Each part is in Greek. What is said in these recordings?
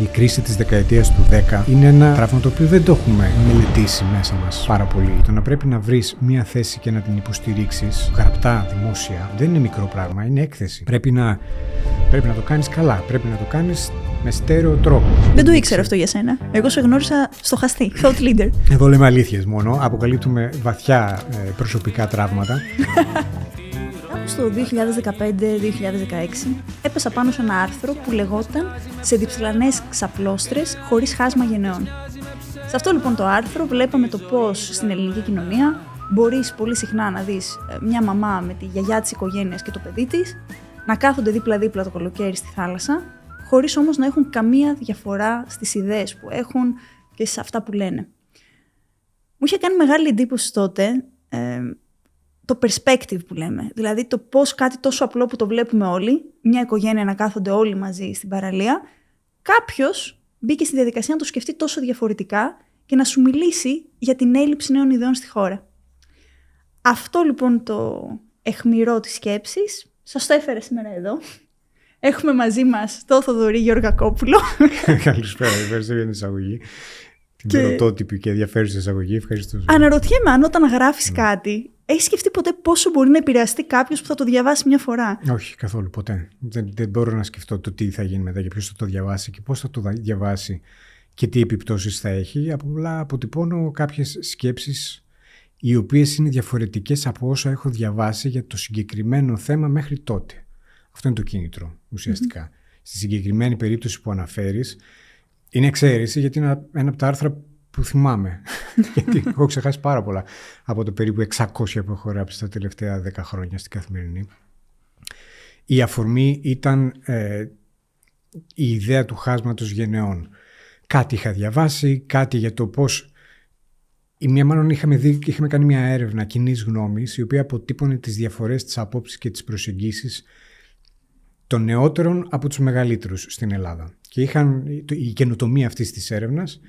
Η κρίση της δεκαετίας του 10 είναι ένα πράγμα το οποίο δεν το έχουμε μελετήσει μέσα μας πάρα πολύ. Το να πρέπει να βρεις μία θέση και να την υποστηρίξεις γραπτά, δημόσια, δεν είναι μικρό πράγμα, είναι έκθεση. Πρέπει να το κάνεις καλά, πρέπει να το κάνεις με στέρεο τρόπο. Δεν το ήξερα αυτό για σένα. Εγώ σε γνώρισα στοχαστή, thought leader. Εδώ λέμε αλήθειες μόνο, αποκαλύπτουμε βαθιά προσωπικά τραύματα. Στο 2015-2016 έπεσα πάνω σε ένα άρθρο που λεγόταν «Σε διψηλανές ξαπλώστρες χωρίς χάσμα γενεών». Σε αυτό λοιπόν το άρθρο βλέπαμε το πώς στην ελληνική κοινωνία μπορείς πολύ συχνά να δεις μια μαμά με τη γιαγιά της οικογένειας και το παιδί της να κάθονται δίπλα-δίπλα το καλοκαίρι στη θάλασσα, χωρίς όμως να έχουν καμία διαφορά στις ιδέες που έχουν και σε αυτά που λένε. Μου είχε κάνει μεγάλη εντύπωση τότε το perspective που λέμε. Δηλαδή το πώς κάτι τόσο απλό που το βλέπουμε όλοι, μια οικογένεια να κάθονται όλοι μαζί στην παραλία, κάποιος μπήκε στη διαδικασία να το σκεφτεί τόσο διαφορετικά και να σου μιλήσει για την έλλειψη νέων ιδεών στη χώρα. Αυτό λοιπόν το αιχμηρό της σκέψης σας το έφερα σήμερα εδώ. Έχουμε μαζί μας τον Θοδωρή Γεωργακόπουλο. Καλησπέρα, ευχαριστώ για την εισαγωγή. Την πρωτότυπη και ενδιαφέρουσα εισαγωγή. Ευχαριστώ. Αναρωτιέμαι αν όταν γράφεις κάτι, έχεις σκεφτεί ποτέ πόσο μπορεί να επηρεαστεί κάποιος που θα το διαβάσει μια φορά? Όχι, καθόλου, ποτέ. Δεν μπορώ να σκεφτώ το τι θα γίνει μετά και ποιος θα το διαβάσει και πώς θα το διαβάσει και τι επιπτώσεις θα έχει. Απλά αποτυπώνω κάποιες σκέψεις οι οποίες είναι διαφορετικές από όσα έχω διαβάσει για το συγκεκριμένο θέμα μέχρι τότε. Αυτό είναι το κίνητρο ουσιαστικά. Στη συγκεκριμένη περίπτωση που αναφέρεις, είναι εξαίρεση γιατί είναι ένα από τα άρθρα που θυμάμαι. Γιατί έχω ξεχάσει πάρα πολλά από το περίπου 600 που έχω γράψει τα τελευταία 10 χρόνια στην Καθημερινή. Η αφορμή ήταν η ιδέα του χάσματος γενεών. Κάτι είχα διαβάσει, κάτι για το πώς. Μάλλον είχαμε κάνει μια έρευνα κοινής γνώμης, η οποία αποτύπωνε τις διαφορές, τις απόψεις και τις προσεγγίσεις των νεότερων από τους μεγαλύτερους στην Ελλάδα. Και η καινοτομία αυτής της έρευνας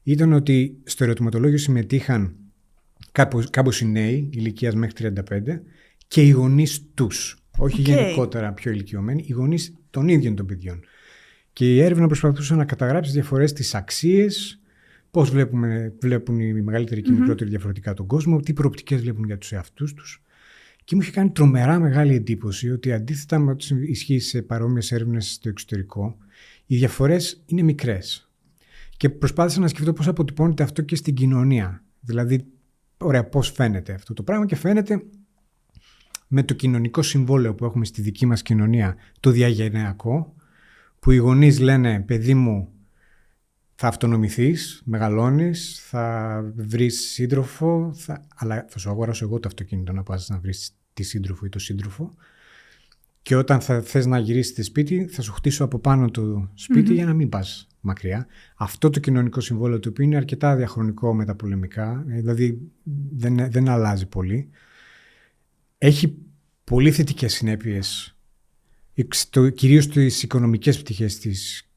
ήταν ότι στο ερωτηματολόγιο συμμετείχαν κάπως οι νέοι, ηλικίας μέχρι 35, και οι γονείς τους. Όχι γενικότερα πιο ηλικιωμένοι, οι γονείς των ίδιων των παιδιών. Και η έρευνα προσπαθούσε να καταγράψει διαφορές στις αξίες, πώς βλέπουν οι μεγαλύτεροι και οι μικρότεροι διαφορετικά τον κόσμο, τι προοπτικές βλέπουν για τους εαυτούς τους. Και μου είχε κάνει τρομερά μεγάλη εντύπωση ότι αντίθετα με ό,τι ισχύει σε παρόμοιες έρευνες στο εξωτερικό, οι διαφορές είναι μικρές. Και προσπάθησα να σκεφτώ πώς αποτυπώνεται αυτό και στην κοινωνία. Δηλαδή, ωραία, πώς φαίνεται αυτό το πράγμα, και φαίνεται με το κοινωνικό συμβόλαιο που έχουμε στη δική μας κοινωνία, το διαγενειακό, που οι γονείς λένε, παιδί μου, θα αυτονομηθείς, μεγαλώνεις, θα βρεις σύντροφο, αλλά θα σου αγοράσω εγώ το αυτοκίνητο να πας να βρεις τη σύντροφο ή το σύντροφο, και όταν θα θες να γυρίσεις σπίτι θα σου χτίσω από πάνω το σπίτι για να μην πας μακριά. Αυτό το κοινωνικό συμβόλαιο, το οποίο είναι αρκετά διαχρονικό με τα πολεμικά, δηλαδή δεν αλλάζει πολύ, έχει πολύ θετικές συνέπειες, κυρίως στις οικονομικές πτυχές της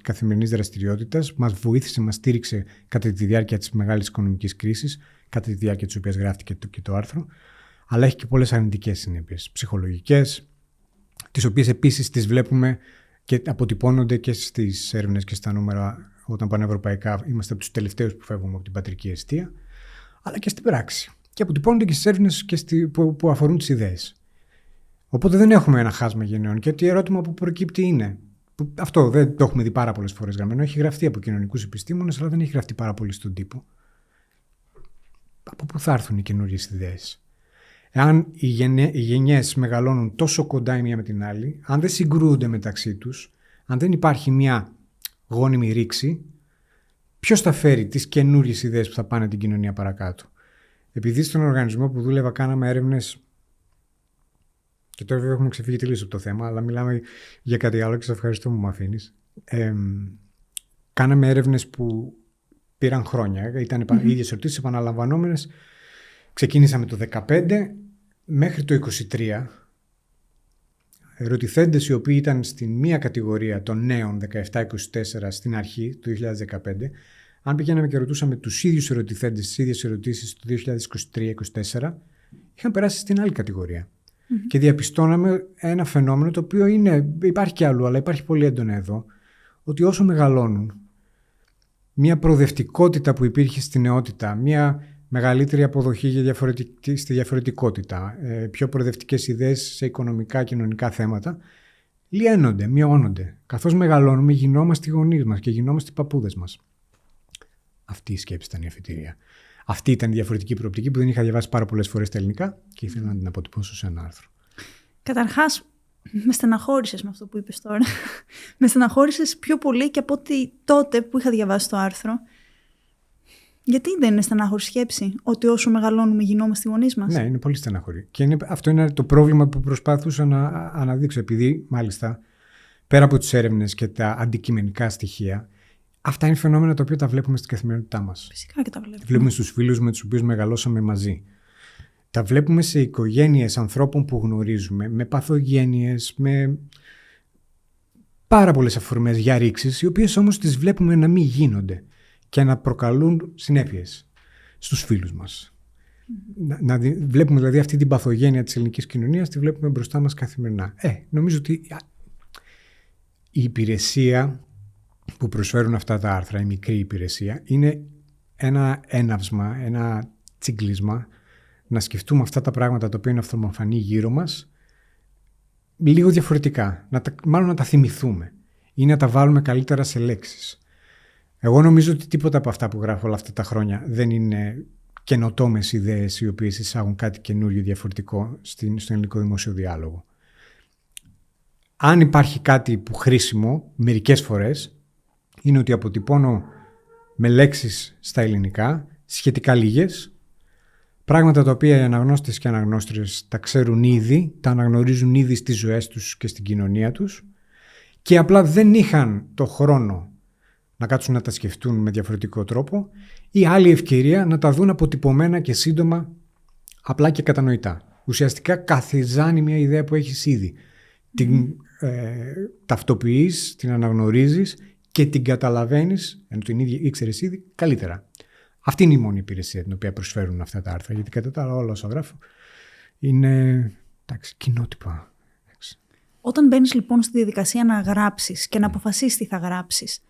καθημερινής δραστηριότητας. Μας βοήθησε, μας στήριξε κατά τη διάρκεια της μεγάλης οικονομικής κρίσης, κατά τη διάρκεια της οποίας γράφτηκε και το άρθρο, αλλά έχει και πολλές αρνητικές συνέπειες, ψυχολογικές, τις οποίες επίσης τις βλέπουμε και αποτυπώνονται και στις έρευνες και στα νούμερα όταν πάνε ευρωπαϊκά. Είμαστε από τους τελευταίους που φεύγουμε από την πατρική αιστεία, αλλά και στην πράξη. Και αποτυπώνονται και στις έρευνες που αφορούν τις ιδέες. Οπότε δεν έχουμε ένα χάσμα γενναιών, και το ερώτημα που προκύπτει είναι. Αυτό δεν το έχουμε δει πάρα πολλές φορές γραμμένο. Έχει γραφτεί από κοινωνικούς επιστήμονες, αλλά δεν έχει γραφτεί πάρα πολύ στον τύπο. Από πού θα έρθουν οι καινούριες ιδέες? Εάν οι γενιές μεγαλώνουν τόσο κοντά η μία με την άλλη, αν δεν συγκρούονται μεταξύ τους, αν δεν υπάρχει μια γόνιμη ρήξη, ποιος θα φέρει τις καινούριες ιδέες που θα πάνε την κοινωνία παρακάτω? Επειδή στον οργανισμό που δούλευα κάναμε έρευνες. Και τώρα έχουμε ξεφύγει τελείως από το θέμα, αλλά μιλάμε για κάτι άλλο και σε ευχαριστώ που μου αφήνεις. Κάναμε έρευνες που πήραν χρόνια, ήταν οι ίδιες ερωτήσεις επαναλαμβανόμενες. Ξεκίνησαμε το 2015 μέχρι το 2023. Ερωτηθέντες οι οποίοι ήταν στην μία κατηγορία των νέων 17-24 στην αρχή του 2015, αν πηγαίναμε και ρωτούσαμε τους ίδιους ερωτηθέντες, τις ίδιες ερωτήσεις του 2023-2024, είχαν περάσει στην άλλη κατηγορία. Και διαπιστώναμε ένα φαινόμενο το οποίο υπάρχει και αλλού, αλλά υπάρχει πολύ έντονα εδώ, ότι όσο μεγαλώνουν, μια προοδευτικότητα που υπήρχε στη νεότητα, μια μεγαλύτερη αποδοχή στη διαφορετικότητα, πιο προοδευτικές ιδέες σε οικονομικά, κοινωνικά θέματα, λιένονται, μειώνονται. Καθώς μεγαλώνουμε, γινόμαστε οι γονείς μας και γινόμαστε οι παππούδες μας. Αυτή η σκέψη ήταν η αφετηρία. Αυτή ήταν η διαφορετική προοπτική που δεν είχα διαβάσει πάρα πολλές φορές στα ελληνικά και ήθελα να την αποτυπώσω σε ένα άρθρο. Καταρχάς, με στεναχώρησες με αυτό που είπες τώρα. Με στεναχώρησες πιο πολύ και από ότι τότε που είχα διαβάσει το άρθρο. Γιατί δεν είναι στενάχωρη σκέψη ότι όσο μεγαλώνουμε γινόμαστε οι γονείς μας? Ναι, είναι πολύ στενάχωρη. Και αυτό είναι το πρόβλημα που προσπάθουσα να αναδείξω. Επειδή, μάλιστα, πέρα από τις έρευνες και τα αντικειμενικά στοιχεία, αυτά είναι φαινόμενα τα οποία τα βλέπουμε στην καθημερινότητά μας. Φυσικά και τα βλέπουμε. Βλέπουμε στους φίλους με τους οποίους μεγαλώσαμε μαζί. Τα βλέπουμε σε οικογένειες ανθρώπων που γνωρίζουμε, με παθογένειες, με πάρα πολλές αφορμές για ρήξεις, οι οποίες όμως τις βλέπουμε να μην γίνονται και να προκαλούν συνέπειες στους φίλους μας. Βλέπουμε δηλαδή αυτή την παθογένεια της ελληνικής κοινωνίας, τη βλέπουμε μπροστά μας καθημερινά. Νομίζω ότι η υπηρεσία που προσφέρουν αυτά τα άρθρα, η μικρή υπηρεσία, είναι ένα έναυσμα, ένα τσιγκλίσμα να σκεφτούμε αυτά τα πράγματα τα οποία είναι αυτομοφανή γύρω μας λίγο διαφορετικά, μάλλον να τα θυμηθούμε ή να τα βάλουμε καλύτερα σε λέξεις. Εγώ νομίζω ότι τίποτα από αυτά που γράφω όλα αυτά τα χρόνια δεν είναι καινοτόμες ιδέες οι οποίες εισάγουν κάτι καινούριο διαφορετικό στον ελληνικό δημόσιο διάλογο. Αν υπάρχει κάτι που χρήσιμο μερικές φορές, είναι ότι αποτυπώνω με λέξεις στα ελληνικά, σχετικά λίγες, πράγματα τα οποία οι αναγνώστες και αναγνώστριες τα ξέρουν ήδη, τα αναγνωρίζουν ήδη στις ζωές τους και στην κοινωνία τους και απλά δεν είχαν το χρόνο να κάτσουν να τα σκεφτούν με διαφορετικό τρόπο ή άλλη ευκαιρία να τα δουν αποτυπωμένα και σύντομα, απλά και κατανοητά. Ουσιαστικά καθιζάνει μια ιδέα που έχεις ήδη. Την ταυτοποιείς, την αναγνωρίζεις και την καταλαβαίνεις, ενώ την ίδια ήξερες ήδη, καλύτερα. Αυτή είναι η μόνη υπηρεσία την οποία προσφέρουν αυτά τα άρθρα, γιατί κατά τα άλλα όλα όσα γράφω είναι κοινότυπα. Όταν μπαίνεις λοιπόν στη διαδικασία να γράψεις και να αποφασίσεις τι θα γράψεις,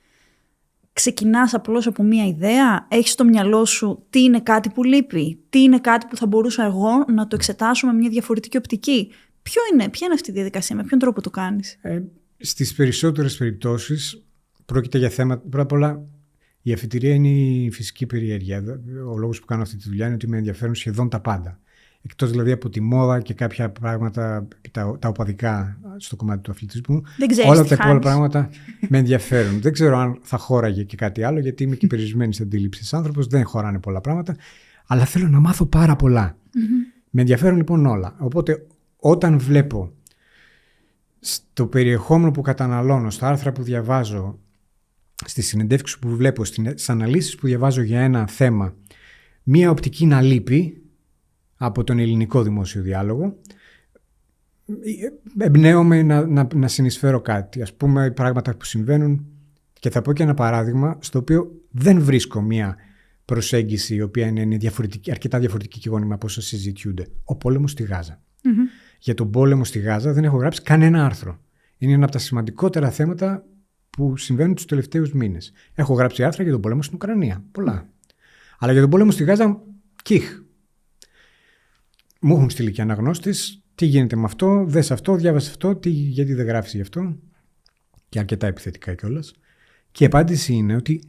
ξεκινάς απλώς από μία ιδέα, έχεις στο μυαλό σου τι είναι κάτι που λείπει, τι είναι κάτι που θα μπορούσα εγώ να το εξετάσω με μια διαφορετική οπτική. Ποια είναι αυτή η διαδικασία, με ποιον τρόπο το κάνεις? Στις περισσότερες περιπτώσεις πρόκειται για θέματα. Πρώτα απ' όλα, η αφετηρία είναι η φυσική περιέργεια. Ο λόγος που κάνω αυτή τη δουλειά είναι ότι με ενδιαφέρουν σχεδόν τα πάντα. Εκτός δηλαδή από τη μόδα και κάποια πράγματα, τα οπαδικά στο κομμάτι του αθλητισμού. Όλα τα υπόλοιπα πράγματα με ενδιαφέρουν. Δεν ξέρω αν θα χώραγε και κάτι άλλο, γιατί είμαι και περιορισμένης αντίληψης άνθρωπος. Δεν χωράνε πολλά πράγματα. Αλλά θέλω να μάθω πάρα πολλά. Με ενδιαφέρουν λοιπόν όλα. Οπότε όταν βλέπω στο περιεχόμενο που καταναλώνω, στα άρθρα που διαβάζω, στις συνεντεύξεις που βλέπω, στις αναλύσεις που διαβάζω για ένα θέμα, μία οπτική να λείπει από τον ελληνικό δημόσιο διάλογο, εμπνέομαι να συνεισφέρω κάτι. Ας πούμε, πράγματα που συμβαίνουν, και θα πω και ένα παράδειγμα, στο οποίο δεν βρίσκω μία προσέγγιση η οποία είναι αρκετά διαφορετική και γόνιμα από όσα συζητιούνται. Ο πόλεμος στη Γάζα. Για τον πόλεμο στη Γάζα δεν έχω γράψει κανένα άρθρο. Είναι ένα από τα σημαντικότερα θέματα που συμβαίνουν τους τελευταίους μήνες. Έχω γράψει άρθρα για τον πόλεμο στην Ουκρανία. Πολλά. Αλλά για τον πόλεμο στη Γάζα, κιχ. Μου έχουν στείλει και αναγνώστες. Τι γίνεται με αυτό, δες αυτό, διάβασε αυτό, γιατί δεν γράφεις γι' αυτό. Και αρκετά επιθετικά κιόλας. Και η απάντηση είναι ότι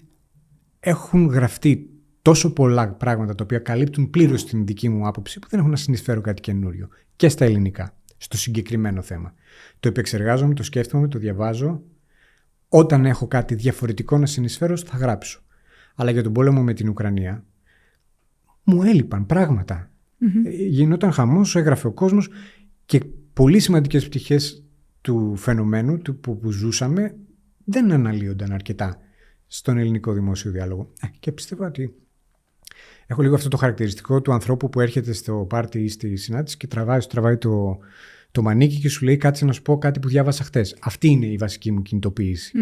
έχουν γραφτεί τόσο πολλά πράγματα τα οποία καλύπτουν πλήρως την δική μου άποψη που δεν έχω να συνεισφέρω κάτι καινούριο. Και στα ελληνικά, στο συγκεκριμένο θέμα. Το επεξεργάζομαι, το σκέφτομαι, το διαβάζω. Όταν έχω κάτι διαφορετικό να συνεισφέρω, θα γράψω. Αλλά για τον πόλεμο με την Ουκρανία, μου έλειπαν πράγματα. Γινόταν χαμός, έγραφε ο κόσμος και πολύ σημαντικές πτυχές του φαινομένου που ζούσαμε δεν αναλύονταν αρκετά στον ελληνικό δημόσιο διάλογο. Και πιστεύω ότι έχω λίγο αυτό το χαρακτηριστικό του ανθρώπου που έρχεται στο πάρτι ή στη συνάντηση και τραβάει το μανίκι και σου λέει κάτσε να σου πω κάτι που διάβασα χτες. Αυτή είναι η βασική μου κινητοποίηση.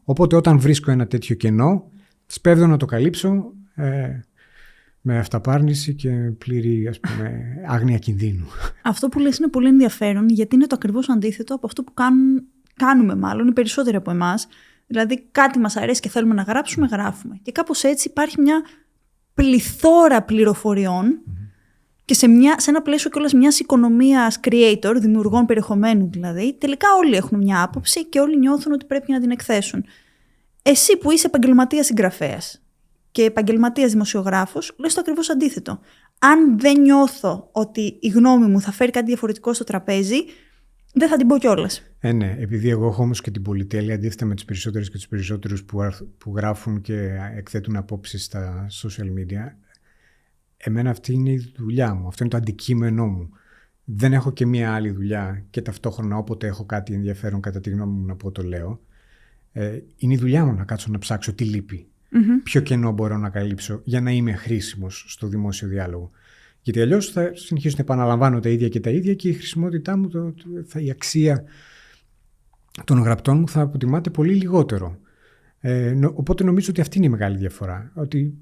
Οπότε όταν βρίσκω ένα τέτοιο κενό, σπέβδω να το καλύψω με αυταπάρνηση και πλήρη, ας πούμε, άγνοια κινδύνου. Αυτό που λες είναι πολύ ενδιαφέρον, γιατί είναι το ακριβώς αντίθετο από αυτό που κάνουμε μάλλον οι περισσότεροι από εμάς. Δηλαδή κάτι μας αρέσει και θέλουμε να γράψουμε, γράφουμε. Και κάπως έτσι υπάρχει μια πληθώρα πληροφοριών και σε ένα πλαίσιο κιόλας μιας οικονομίας creator, δημιουργών περιεχομένου δηλαδή, τελικά όλοι έχουν μια άποψη και όλοι νιώθουν ότι πρέπει να την εκθέσουν. Εσύ που είσαι επαγγελματίας συγγραφέας και επαγγελματίας δημοσιογράφος, λες το ακριβώς αντίθετο. Αν δεν νιώθω ότι η γνώμη μου θα φέρει κάτι διαφορετικό στο τραπέζι, δεν θα την πω κιόλας. Ναι, επειδή εγώ έχω όμως και την πολυτέλεια, αντίθετα με τις περισσότερες και τους περισσότερους που γράφουν και εκθέτουν απόψεις στα social media, εμένα αυτή είναι η δουλειά μου, αυτό είναι το αντικείμενό μου. Δεν έχω και μία άλλη δουλειά και ταυτόχρονα όποτε έχω κάτι ενδιαφέρον κατά τη γνώμη μου να πω το λέω. Είναι η δουλειά μου να κάτσω να ψάξω τι λείπει. Ποιο κενό μπορώ να καλύψω για να είμαι χρήσιμος στο δημόσιο διάλογο. Γιατί αλλιώς θα συνεχίσω να επαναλαμβάνω τα ίδια και τα ίδια και η χρησιμότητά μου, η αξία των γραπτών μου θα αποτιμάται πολύ λιγότερο. Οπότε νομίζω ότι αυτή είναι η μεγάλη διαφορά. Ότι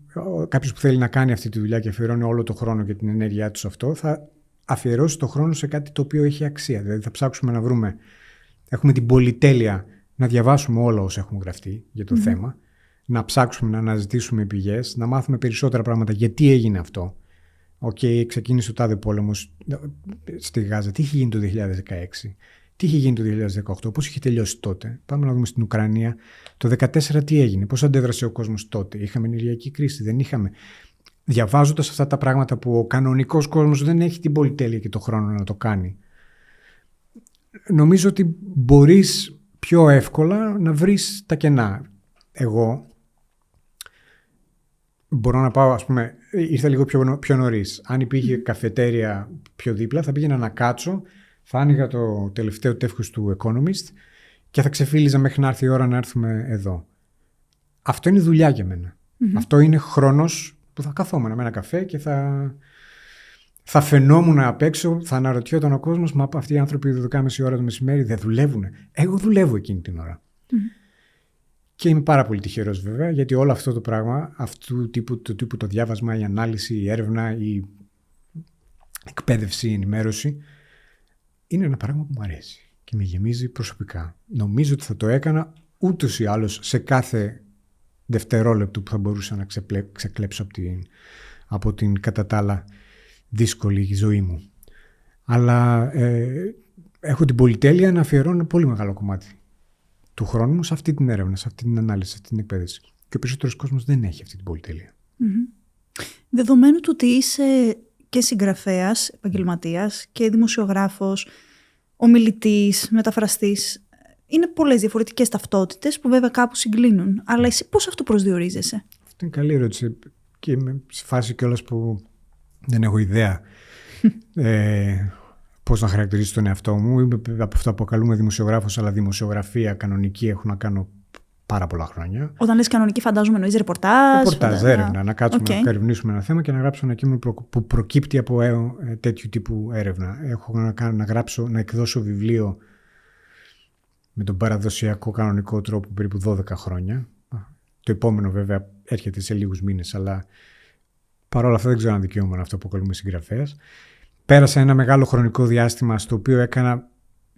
κάποιος που θέλει να κάνει αυτή τη δουλειά και αφιερώνει όλο το χρόνο και την ενέργειά του σε αυτό, θα αφιερώσει το χρόνο σε κάτι το οποίο έχει αξία. Δηλαδή θα ψάξουμε να βρούμε, έχουμε την πολυτέλεια να διαβάσουμε όλα όσα έχουν γραφτεί για το θέμα, να ψάξουμε να αναζητήσουμε πηγές, να μάθουμε περισσότερα πράγματα γιατί έγινε αυτό. Ξεκίνησε ο τάδε πόλεμος στη Γάζα. Τι είχε γίνει το 2016, τι είχε γίνει το 2018, πώς είχε τελειώσει τότε. Πάμε να δούμε στην Ουκρανία το 2014 τι έγινε, πώς αντέδρασε ο κόσμος τότε. Είχαμε ενεργειακή κρίση, δεν είχαμε. Διαβάζοντας αυτά τα πράγματα που ο κανονικός κόσμος δεν έχει την πολυτέλεια και το χρόνο να το κάνει, νομίζω ότι μπορείς πιο εύκολα να βρεις τα κενά. Εγώ μπορώ να πάω, ας πούμε, ήρθα λίγο πιο νωρίς. Αν υπήρχε καφετέρια πιο δίπλα, θα πήγαινα να κάτσω, θα άνοιγα το τελευταίο τεύχος του Economist και θα ξεφύλιζα μέχρι να έρθει η ώρα να έρθουμε εδώ. Αυτό είναι δουλειά για μένα. Αυτό είναι χρόνος που θα καθόμουν με ένα καφέ και θα φαινόμουν απ' έξω, θα αναρωτιόταν ο κόσμος, μα αυτοί οι άνθρωποι 12.30 ώρα το μεσημέρι δεν δουλεύουν. Εγώ δουλεύω εκείνη την ώρα. Και είμαι πάρα πολύ τυχερός βέβαια, γιατί όλο αυτό το πράγμα, αυτού του τύπου το διάβασμα, η ανάλυση, η έρευνα, η εκπαίδευση, η ενημέρωση, είναι ένα πράγμα που μου αρέσει και με γεμίζει προσωπικά. Νομίζω ότι θα το έκανα ούτως ή άλλως σε κάθε δευτερόλεπτο που θα μπορούσα να ξεκλέψω από την κατά τα άλλα δύσκολη ζωή μου. Αλλά έχω την πολυτέλεια να αφιερώνω πολύ μεγάλο κομμάτι του χρόνου μου σε αυτή την έρευνα, σε αυτή την ανάλυση, σε αυτή την εκπαίδευση. Και ο περισσότερος κόσμος δεν έχει αυτή την πολυτέλεια. Δεδομένου του ότι είσαι και συγγραφέας, επαγγελματίας και δημοσιογράφος, ομιλητής, μεταφραστής, είναι πολλές διαφορετικές ταυτότητες που βέβαια κάπου συγκλίνουν. Αλλά εσύ πώς αυτό προσδιορίζεσαι? Αυτό είναι καλή ερώτηση. Και είμαι σε φάση κιόλας που δεν έχω ιδέα πώς να χαρακτηρίσω τον εαυτό μου. Είμαι από αυτά που αποκαλούμε δημοσιογράφος, αλλά δημοσιογραφία κανονική έχω να κάνω πάρα πολλά χρόνια. Όταν λες κανονική, φαντάζομαι εννοείς ρεπορτάζ. Έρευνα. Να κάτσουμε να ερευνήσουμε ένα θέμα και να γράψω ένα κείμενο που προκύπτει από τέτοιου τύπου έρευνα. Έχω να εκδώσω βιβλίο με τον παραδοσιακό κανονικό τρόπο περίπου 12 χρόνια. Το επόμενο βέβαια έρχεται σε λίγους μήνες, αλλά παρόλα αυτά δεν ξέρω αν δικαιούμαι αυτό που αποκαλούμε συγγραφέας. Πέρασα ένα μεγάλο χρονικό διάστημα στο οποίο έκανα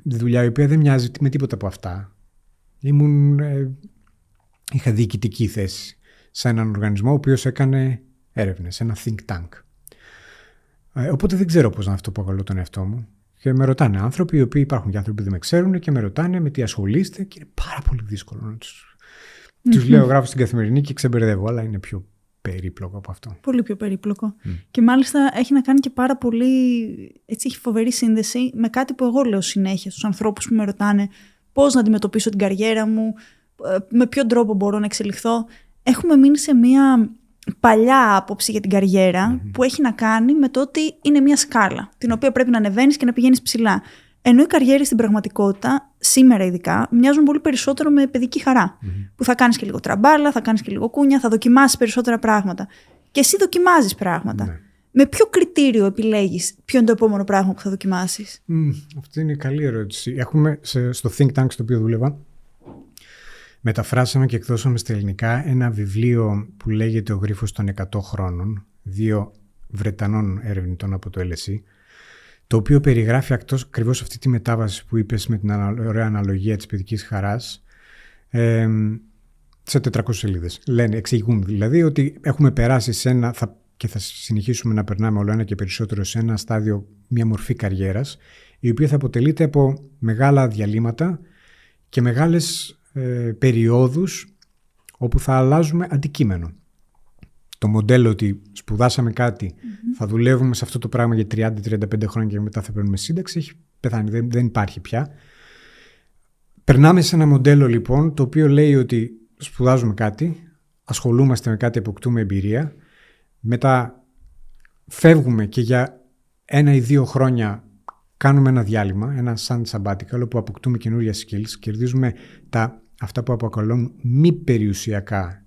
δουλειά η οποία δεν μοιάζει με τίποτα από αυτά. Είχα διοικητική θέση σε έναν οργανισμό ο οποίος έκανε έρευνες, ένα think tank. Οπότε δεν ξέρω πώς να αυτό αποκαλώ τον εαυτό μου. Και με ρωτάνε άνθρωποι, οι οποίοι υπάρχουν και άνθρωποι που δεν με ξέρουν και με ρωτάνε με τι ασχολείστε και είναι πάρα πολύ δύσκολο να τους λέω, γράφω στην Καθημερινή και ξεμπερδεύω, αλλά είναι πιο περίπλοκο από αυτό. Πολύ πιο περίπλοκο. Και μάλιστα έχει να κάνει και πάρα πολύ, έτσι έχει φοβερή σύνδεση με κάτι που εγώ λέω συνέχεια στους ανθρώπους που με ρωτάνε πώς να αντιμετωπίσω την καριέρα μου, με ποιον τρόπο μπορώ να εξελιχθώ. Έχουμε μείνει σε μια παλιά άποψη για την καριέρα που έχει να κάνει με το ότι είναι μια σκάλα την οποία πρέπει να ανεβαίνεις και να πηγαίνεις ψηλά. Ενώ οι καριέρες στην πραγματικότητα, σήμερα ειδικά, μοιάζουν πολύ περισσότερο με παιδική χαρά. Που θα κάνεις και λίγο τραμπάλα, θα κάνεις και λίγο κούνια, θα δοκιμάσεις περισσότερα πράγματα. Και εσύ δοκιμάζεις πράγματα. Με ποιο κριτήριο επιλέγεις ποιο είναι το επόμενο πράγμα που θα δοκιμάσεις? Αυτή είναι καλή ερώτηση. Έχουμε στο think tank στο οποίο δούλευα, μεταφράσαμε και εκδώσαμε στα ελληνικά ένα βιβλίο που λέγεται «Ο γρίφος των 100 χρόνων», 2 Βρετανών ερευνητών από το LSE, το οποίο περιγράφει ακριβώς αυτή τη μετάβαση που είπες με την ωραία αναλογία της παιδικής χαράς, σε 400 σελίδες. Εξηγούν δηλαδή ότι έχουμε περάσει και θα συνεχίσουμε να περνάμε όλο ένα και περισσότερο σε ένα στάδιο, μια μορφή καριέρας, η οποία θα αποτελείται από μεγάλα διαλύματα και μεγάλες περιόδους όπου θα αλλάζουμε αντικείμενο. Το μοντέλο ότι σπουδάσαμε κάτι, θα δουλεύουμε σε αυτό το πράγμα για 30-35 χρόνια και μετά θα παίρνουμε σύνταξη, έχει πεθάνει, δεν υπάρχει πια. Περνάμε σε ένα μοντέλο λοιπόν το οποίο λέει ότι σπουδάζουμε κάτι, ασχολούμαστε με κάτι, αποκτούμε εμπειρία, μετά φεύγουμε και για 1 ή 2 χρόνια κάνουμε ένα διάλειμμα, ένα σαν sabbatical, όπου αποκτούμε καινούργια skills, κερδίζουμε αυτά που αποκαλούν μη περιουσιακά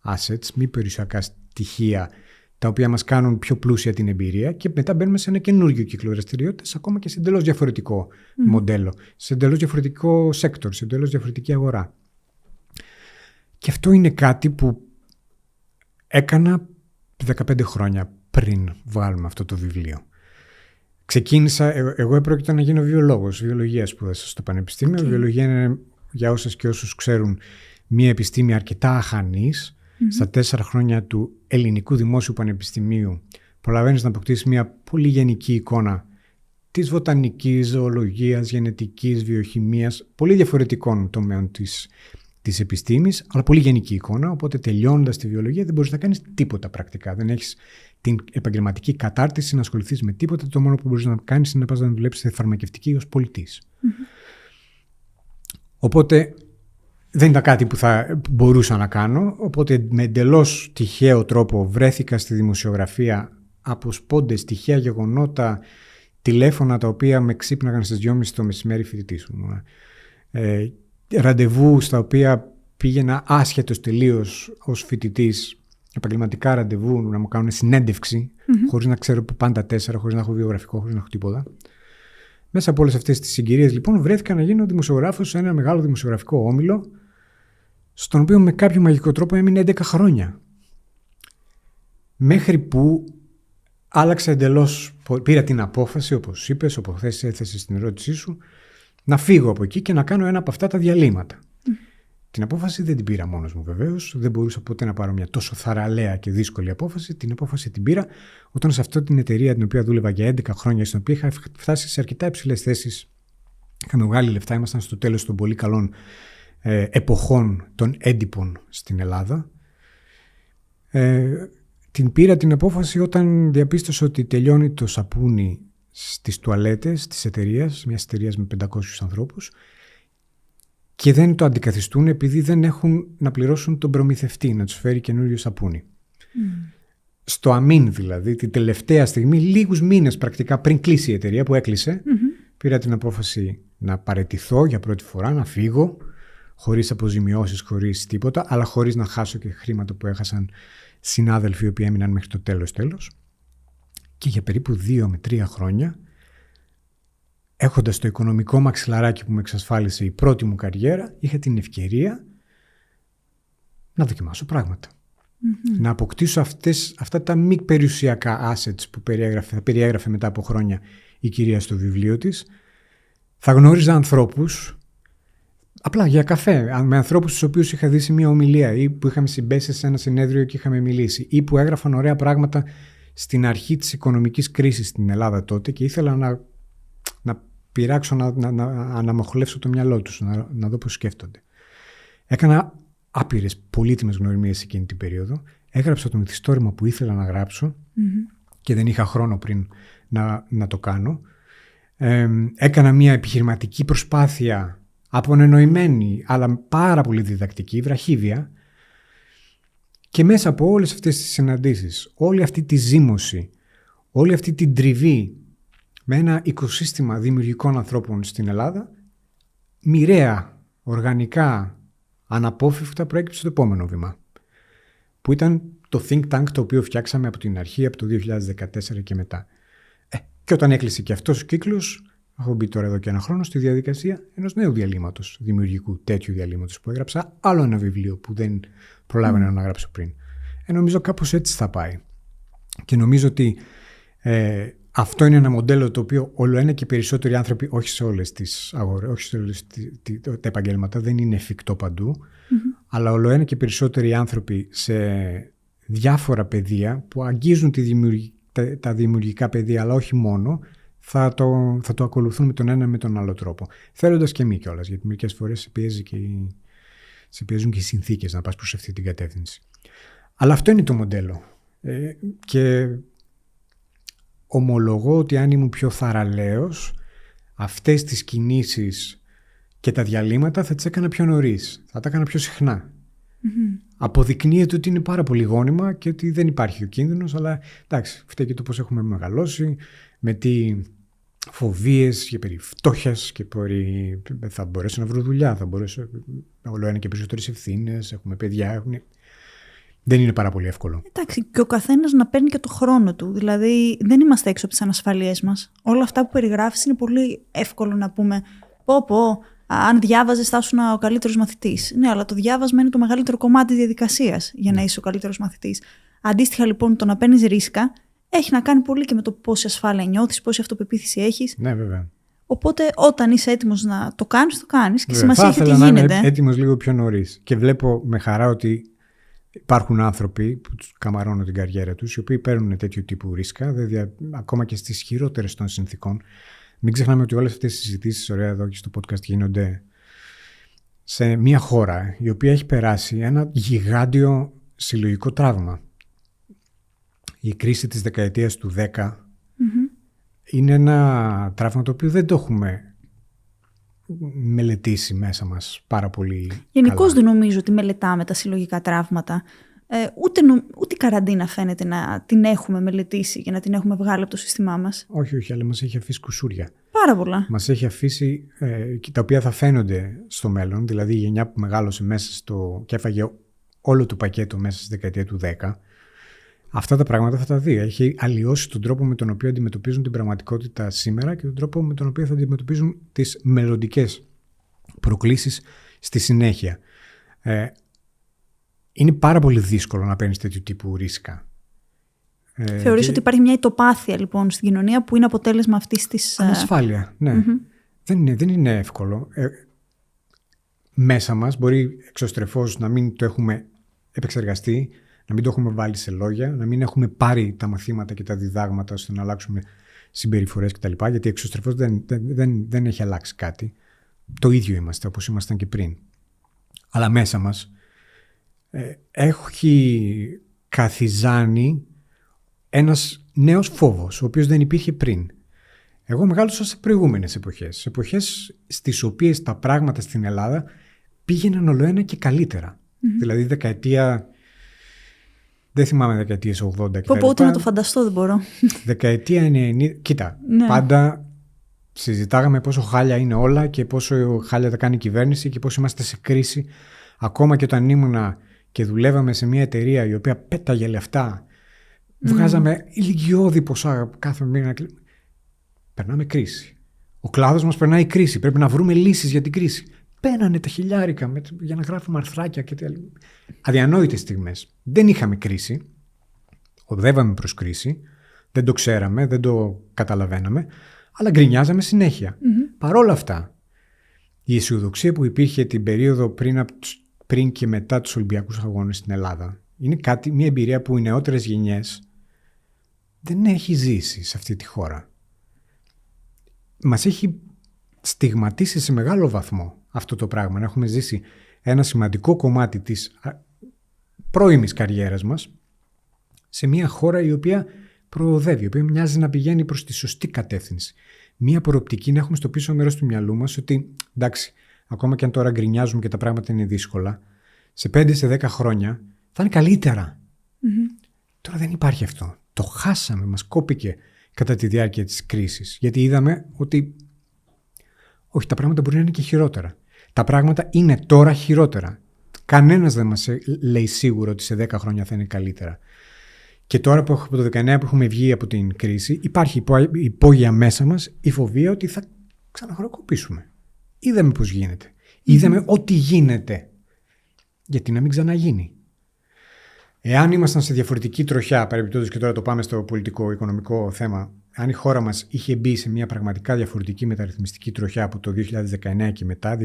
assets, μη περιουσιακά στοιχεία, τα οποία μας κάνουν πιο πλούσια την εμπειρία, και μετά μπαίνουμε σε ένα καινούργιο κύκλο δραστηριότητας, ακόμα και σε εντελώς διαφορετικό μοντέλο, σε εντελώς διαφορετικό sector, σε εντελώς διαφορετική αγορά. Και αυτό είναι κάτι που έκανα 15 χρόνια πριν βγάλουμε αυτό το βιβλίο. Ξεκίνησα, εγώ έπρεπε να γίνω βιολόγος, βιολογία σπούδασα στο πανεπιστήμιο. Βιολογία είναι, για όσες και όσους ξέρουν, μια επιστήμη αρκετά αχανής. Στα 4 χρόνια του Ελληνικού Δημόσιου Πανεπιστημίου προλαβαίνεις να αποκτήσεις μια πολύ γενική εικόνα της βοτανικής, ζωολογίας, γενετικής, βιοχημίας, πολύ διαφορετικών τομέων της επιστήμης, αλλά πολύ γενική εικόνα. Οπότε τελειώνοντας τη βιολογία δεν μπορείς να κάνεις τίποτα πρακτικά. Δεν έχεις την επαγγελματική κατάρτιση να ασχοληθείς με τίποτα. Το μόνο που μπορείς να κάνεις είναι να πας να δουλέψεις σε φαρμακευτική ως πολιτής. Οπότε δεν ήταν κάτι που θα μπορούσα να κάνω. Οπότε με εντελώς τυχαίο τρόπο βρέθηκα στη δημοσιογραφία από σπόντες, τυχαία γεγονότα, τηλέφωνα τα οποία με ξύπναγαν στις 2.30 το μεσημέρι φοιτητής μου. Ραντεβού στα οποία πήγαινα άσχετος τελείως ως φοιτητής, επαγγελματικά ραντεβού, να μου κάνουν συνέντευξη, χωρίς να ξέρω που πάντα 4, χωρίς να έχω βιογραφικό, χωρίς να έχω τίποτα. Μέσα από όλες αυτές τις συγκυρίες λοιπόν βρέθηκα να γίνω δημοσιογράφος σε ένα μεγάλο δημοσιογραφικό όμιλο, στον οποίο με κάποιο μαγικό τρόπο έμεινε 11 χρόνια. Μέχρι που άλλαξα εντελώς, πήρα την απόφαση, όπως είπες, όπως έθεσες στην ερώτησή σου, να φύγω από εκεί και να κάνω ένα από αυτά τα διαλύματα. Την απόφαση δεν την πήρα μόνος μου βεβαίως, δεν μπορούσα ποτέ να πάρω μια τόσο θαραλέα και δύσκολη απόφαση. Την απόφαση την πήρα όταν σε αυτή την εταιρεία την οποία δούλευα για 11 χρόνια, στην οποία είχα φτάσει σε αρκετά υψηλές θέσεις, είχαμε βγάλει λεφτά, ήμασταν στο τέλος των πολύ καλών εποχών των έντυπων στην Ελλάδα. Την πήρα την απόφαση όταν διαπίστωσα ότι τελειώνει το σαπούνι στις τουαλέτες της εταιρείας, μιας εταιρείας με 500 ανθρώπους, και δεν το αντικαθιστούν επειδή δεν έχουν να πληρώσουν τον προμηθευτή να τους φέρει καινούριο σαπούνι. Στο αμήν δηλαδή, την τελευταία στιγμή, λίγους μήνες πρακτικά πριν κλείσει η εταιρεία που έκλεισε, πήρα την απόφαση να παραιτηθώ για πρώτη φορά, να φύγω, χωρίς αποζημιώσεις, χωρίς τίποτα, αλλά χωρίς να χάσω και χρήματα που έχασαν συνάδελφοι οι οποίοι έμειναν μέχρι το τέλος. Και για περίπου 2 με 3 χρόνια, έχοντας το οικονομικό μαξιλαράκι που με εξασφάλισε η πρώτη μου καριέρα, είχα την ευκαιρία να δοκιμάσω πράγματα. Να αποκτήσω αυτά τα μη περιουσιακά assets που περιέγραφε μετά από χρόνια η κυρία στο βιβλίο της. Θα γνώριζα ανθρώπους, απλά για καφέ, με ανθρώπους στους οποίους είχα δει σε μια ομιλία ή που είχαμε συμπέσει σε ένα συνέδριο και είχαμε μιλήσει, ή που έγραφαν ωραία πράγματα στην αρχή της οικονομικής κρίσης στην Ελλάδα τότε και ήθελα να πειράξω, να αναμοχλεύσω το μυαλό τους, να δω πώς σκέφτονται. Έκανα άπειρες πολύτιμες γνωριμίες εκείνη την περίοδο. Έγραψα το μυθιστόρημα που ήθελα να γράψω και δεν είχα χρόνο πριν να το κάνω. Έκανα μια επιχειρηματική προσπάθεια, απονενοημένη, αλλά πάρα πολύ διδακτική, βραχύβια. Και μέσα από όλες αυτές τις συναντήσεις, όλη αυτή τη ζήμωση, όλη αυτή την τριβή με ένα οικοσύστημα δημιουργικών ανθρώπων στην Ελλάδα, μοιραία, οργανικά, αναπόφευκτα προέκυψε το επόμενο βήμα, που ήταν το think tank το οποίο φτιάξαμε από την αρχή, από το 2014 και μετά. Και όταν έκλεισε και αυτός ο κύκλος, έχω μπει τώρα εδώ και 1 χρόνο στη διαδικασία ενός νέου διαλύματος, δημιουργικού τέτοιου διαλύματος που έγραψα, άλλο ένα βιβλίο που δεν προλάβαινα να γράψω πριν. Νομίζω κάπως έτσι θα πάει. Και νομίζω ότι αυτό είναι ένα μοντέλο το οποίο όλο ένα και περισσότεροι άνθρωποι, όχι σε όλες τις αγορές, όχι σε όλες τα επαγγέλματα, δεν είναι εφικτό παντού, αλλά όλο ένα και περισσότεροι άνθρωποι σε διάφορα πεδία που αγγίζουν τα δημιουργικά πεδία, αλλά όχι μόνο, θα το ακολουθούν με τον ένα με τον άλλο τρόπο. Θέλοντας και μη κιόλας, γιατί μερικές φορές σε πιέζουν και οι συνθήκες να πας προς αυτή την κατεύθυνση. Αλλά αυτό είναι το μοντέλο. Και ομολογώ ότι αν ήμουν πιο θαραλέος, αυτές τις κινήσεις και τα διαλύματα θα τις έκανα πιο νωρίς, θα τα έκανα πιο συχνά. Αποδεικνύεται ότι είναι πάρα πολύ γόνιμα και ότι δεν υπάρχει ο κίνδυνος, αλλά εντάξει, φταίει και το πώς έχουμε μεγαλώσει, με τι φοβίες και περί φτώχειας και θα μπορέσω να βρω δουλειά, θα μπορέσω όλο ένα και περισσότερες ευθύνες, έχουμε παιδιά, δεν είναι πάρα πολύ εύκολο. Εντάξει, και ο καθένας να παίρνει και το χρόνο του. Δηλαδή, δεν είμαστε έξω από τις ανασφαλίες μας. Όλα αυτά που περιγράφεις είναι πολύ εύκολο να πούμε. Αν διάβαζες, θα ήσουν ο καλύτερος μαθητής. Ναι, αλλά το διάβασμα είναι το μεγαλύτερο κομμάτι της διαδικασίας για να είσαι ο καλύτερος μαθητής. Αντίστοιχα, λοιπόν, το να παίρνεις ρίσκα έχει να κάνει πολύ και με το πόση ασφάλεια νιώθεις, πόση αυτοπεποίθηση έχεις. Ναι, βέβαια. Οπότε, όταν είσαι έτοιμος να το κάνεις, το κάνεις. Και σημασία έχει τι γίνεται. Θα ήθελα να είμαι έτοιμος λίγο πιο νωρίς. Και βλέπω με χαρά ότι υπάρχουν άνθρωποι που τους καμαρώνουν την καριέρα τους, οι οποίοι παίρνουν τέτοιου τύπου ρίσκα, ακόμα και στις χειρότερες των συνθήκων. Μην ξεχνάμε ότι όλες αυτές οι συζητήσεις, ωραία, εδώ και στο podcast, γίνονται σε μια χώρα η οποία έχει περάσει ένα γιγάντιο συλλογικό τραύμα. Η κρίση της δεκαετίας του 10 είναι ένα τραύμα το οποίο δεν το έχουμε μελετήσει μέσα μας πάρα πολύ. Γενικώς δεν νομίζω ότι μελετάμε τα συλλογικά τραύματα. Ούτε η καραντίνα φαίνεται να την έχουμε μελετήσει και να την έχουμε βγάλει από το σύστημά μας. Όχι, αλλά μας έχει αφήσει κουσούρια. Πάρα πολλά. Μας έχει αφήσει, τα οποία θα φαίνονται στο μέλλον, δηλαδή η γενιά που μεγάλωσε μέσα και έφαγε όλο το πακέτο μέσα στη δεκαετία του 10, αυτά τα πράγματα θα τα δει. Έχει αλλοιώσει τον τρόπο με τον οποίο αντιμετωπίζουν την πραγματικότητα σήμερα και τον τρόπο με τον οποίο θα αντιμετωπίζουν τις μελλοντικές προκλήσεις στη συνέχεια. Είναι πάρα πολύ δύσκολο να παίρνεις τέτοιου τύπου ρίσκα. Θεωρείς ότι υπάρχει μια ητοπάθεια λοιπόν στην κοινωνία που είναι αποτέλεσμα αυτής της... Ανασφάλεια, ναι. Δεν είναι εύκολο. Μέσα μας μπορεί εξωστρεφώς να μην το έχουμε επεξεργαστεί, να μην το έχουμε βάλει σε λόγια, να μην έχουμε πάρει τα μαθήματα και τα διδάγματα ώστε να αλλάξουμε συμπεριφορές κτλ. Γιατί εξωστρεφώς δεν έχει αλλάξει κάτι. Το ίδιο είμαστε όπως ήμασταν και πριν. Αλλά μέσα μας έχει καθιζάνει ένας νέος φόβος, ο οποίος δεν υπήρχε πριν. Εγώ μεγάλωσα σε προηγούμενες εποχές. Σε εποχές στις οποίες τα πράγματα στην Ελλάδα πήγαιναν ολοένα και καλύτερα. Δηλαδή δεκαετία... Δεν θυμάμαι δεκαετίες 80 και ούτε να το φανταστώ δεν μπορώ. Δεκαετία 90... Κοίτα, πάντα συζητάγαμε πόσο χάλια είναι όλα και πόσο χάλια τα κάνει η κυβέρνηση και πόσο είμαστε σε κρίση. Ακόμα και όταν ήμουνα και δουλεύαμε σε μια εταιρεία η οποία πέταγε λεφτά, βγάζαμε ηλικιώδη ποσά κάθε μήνα. Περνάμε κρίση. Ο κλάδος μας περνάει κρίση. Πρέπει να βρούμε λύσεις για την κρίση. Παίρνανε τα χιλιάρικα για να γράφουμε αρθράκια και τέτοια. Αδιανόητες στιγμές. Δεν είχαμε κρίση. Οδεύαμε προς κρίση. Δεν το ξέραμε, δεν το καταλαβαίναμε. Αλλά γκρινιάζαμε συνέχεια. Παρ' όλα αυτά, η αισιοδοξία που υπήρχε την περίοδο πριν και μετά τους Ολυμπιακούς Αγώνες στην Ελλάδα είναι μια εμπειρία που οι νεότερες γενιές δεν έχει ζήσει σε αυτή τη χώρα. Μας έχει στιγματίσει σε μεγάλο βαθμό αυτό το πράγμα. Να έχουμε ζήσει ένα σημαντικό κομμάτι της πρώιμης καριέρας μας σε μια χώρα η οποία προοδεύει, η οποία μοιάζει να πηγαίνει προς τη σωστή κατεύθυνση. Μια προοπτική να έχουμε στο πίσω μέρος του μυαλού μας ότι εντάξει, ακόμα και αν τώρα γκρινιάζουμε και τα πράγματα είναι δύσκολα, σε 5 σε 10 χρόνια θα είναι καλύτερα. Τώρα δεν υπάρχει αυτό. Το χάσαμε, μας κόπηκε κατά τη διάρκεια της κρίσης. Γιατί είδαμε ότι όχι, τα πράγματα μπορεί να είναι και χειρότερα. Τα πράγματα είναι τώρα χειρότερα. Κανένας δεν μας λέει σίγουρο ότι σε 10 χρόνια θα είναι καλύτερα. Και τώρα από το 19 που έχουμε βγει από την κρίση, υπάρχει υπόγεια μέσα μας η φοβία ότι θα ξαναχρεοκοπήσουμε. Είδαμε πώς γίνεται. Είδαμε ότι γίνεται. Γιατί να μην ξαναγίνει. Εάν ήμασταν σε διαφορετική τροχιά, παρεμπιπτόντως και τώρα το πάμε στο πολιτικό-οικονομικό θέμα, αν η χώρα μας είχε μπει σε μια πραγματικά διαφορετική μεταρρυθμιστική τροχιά από το 2019 και μετά,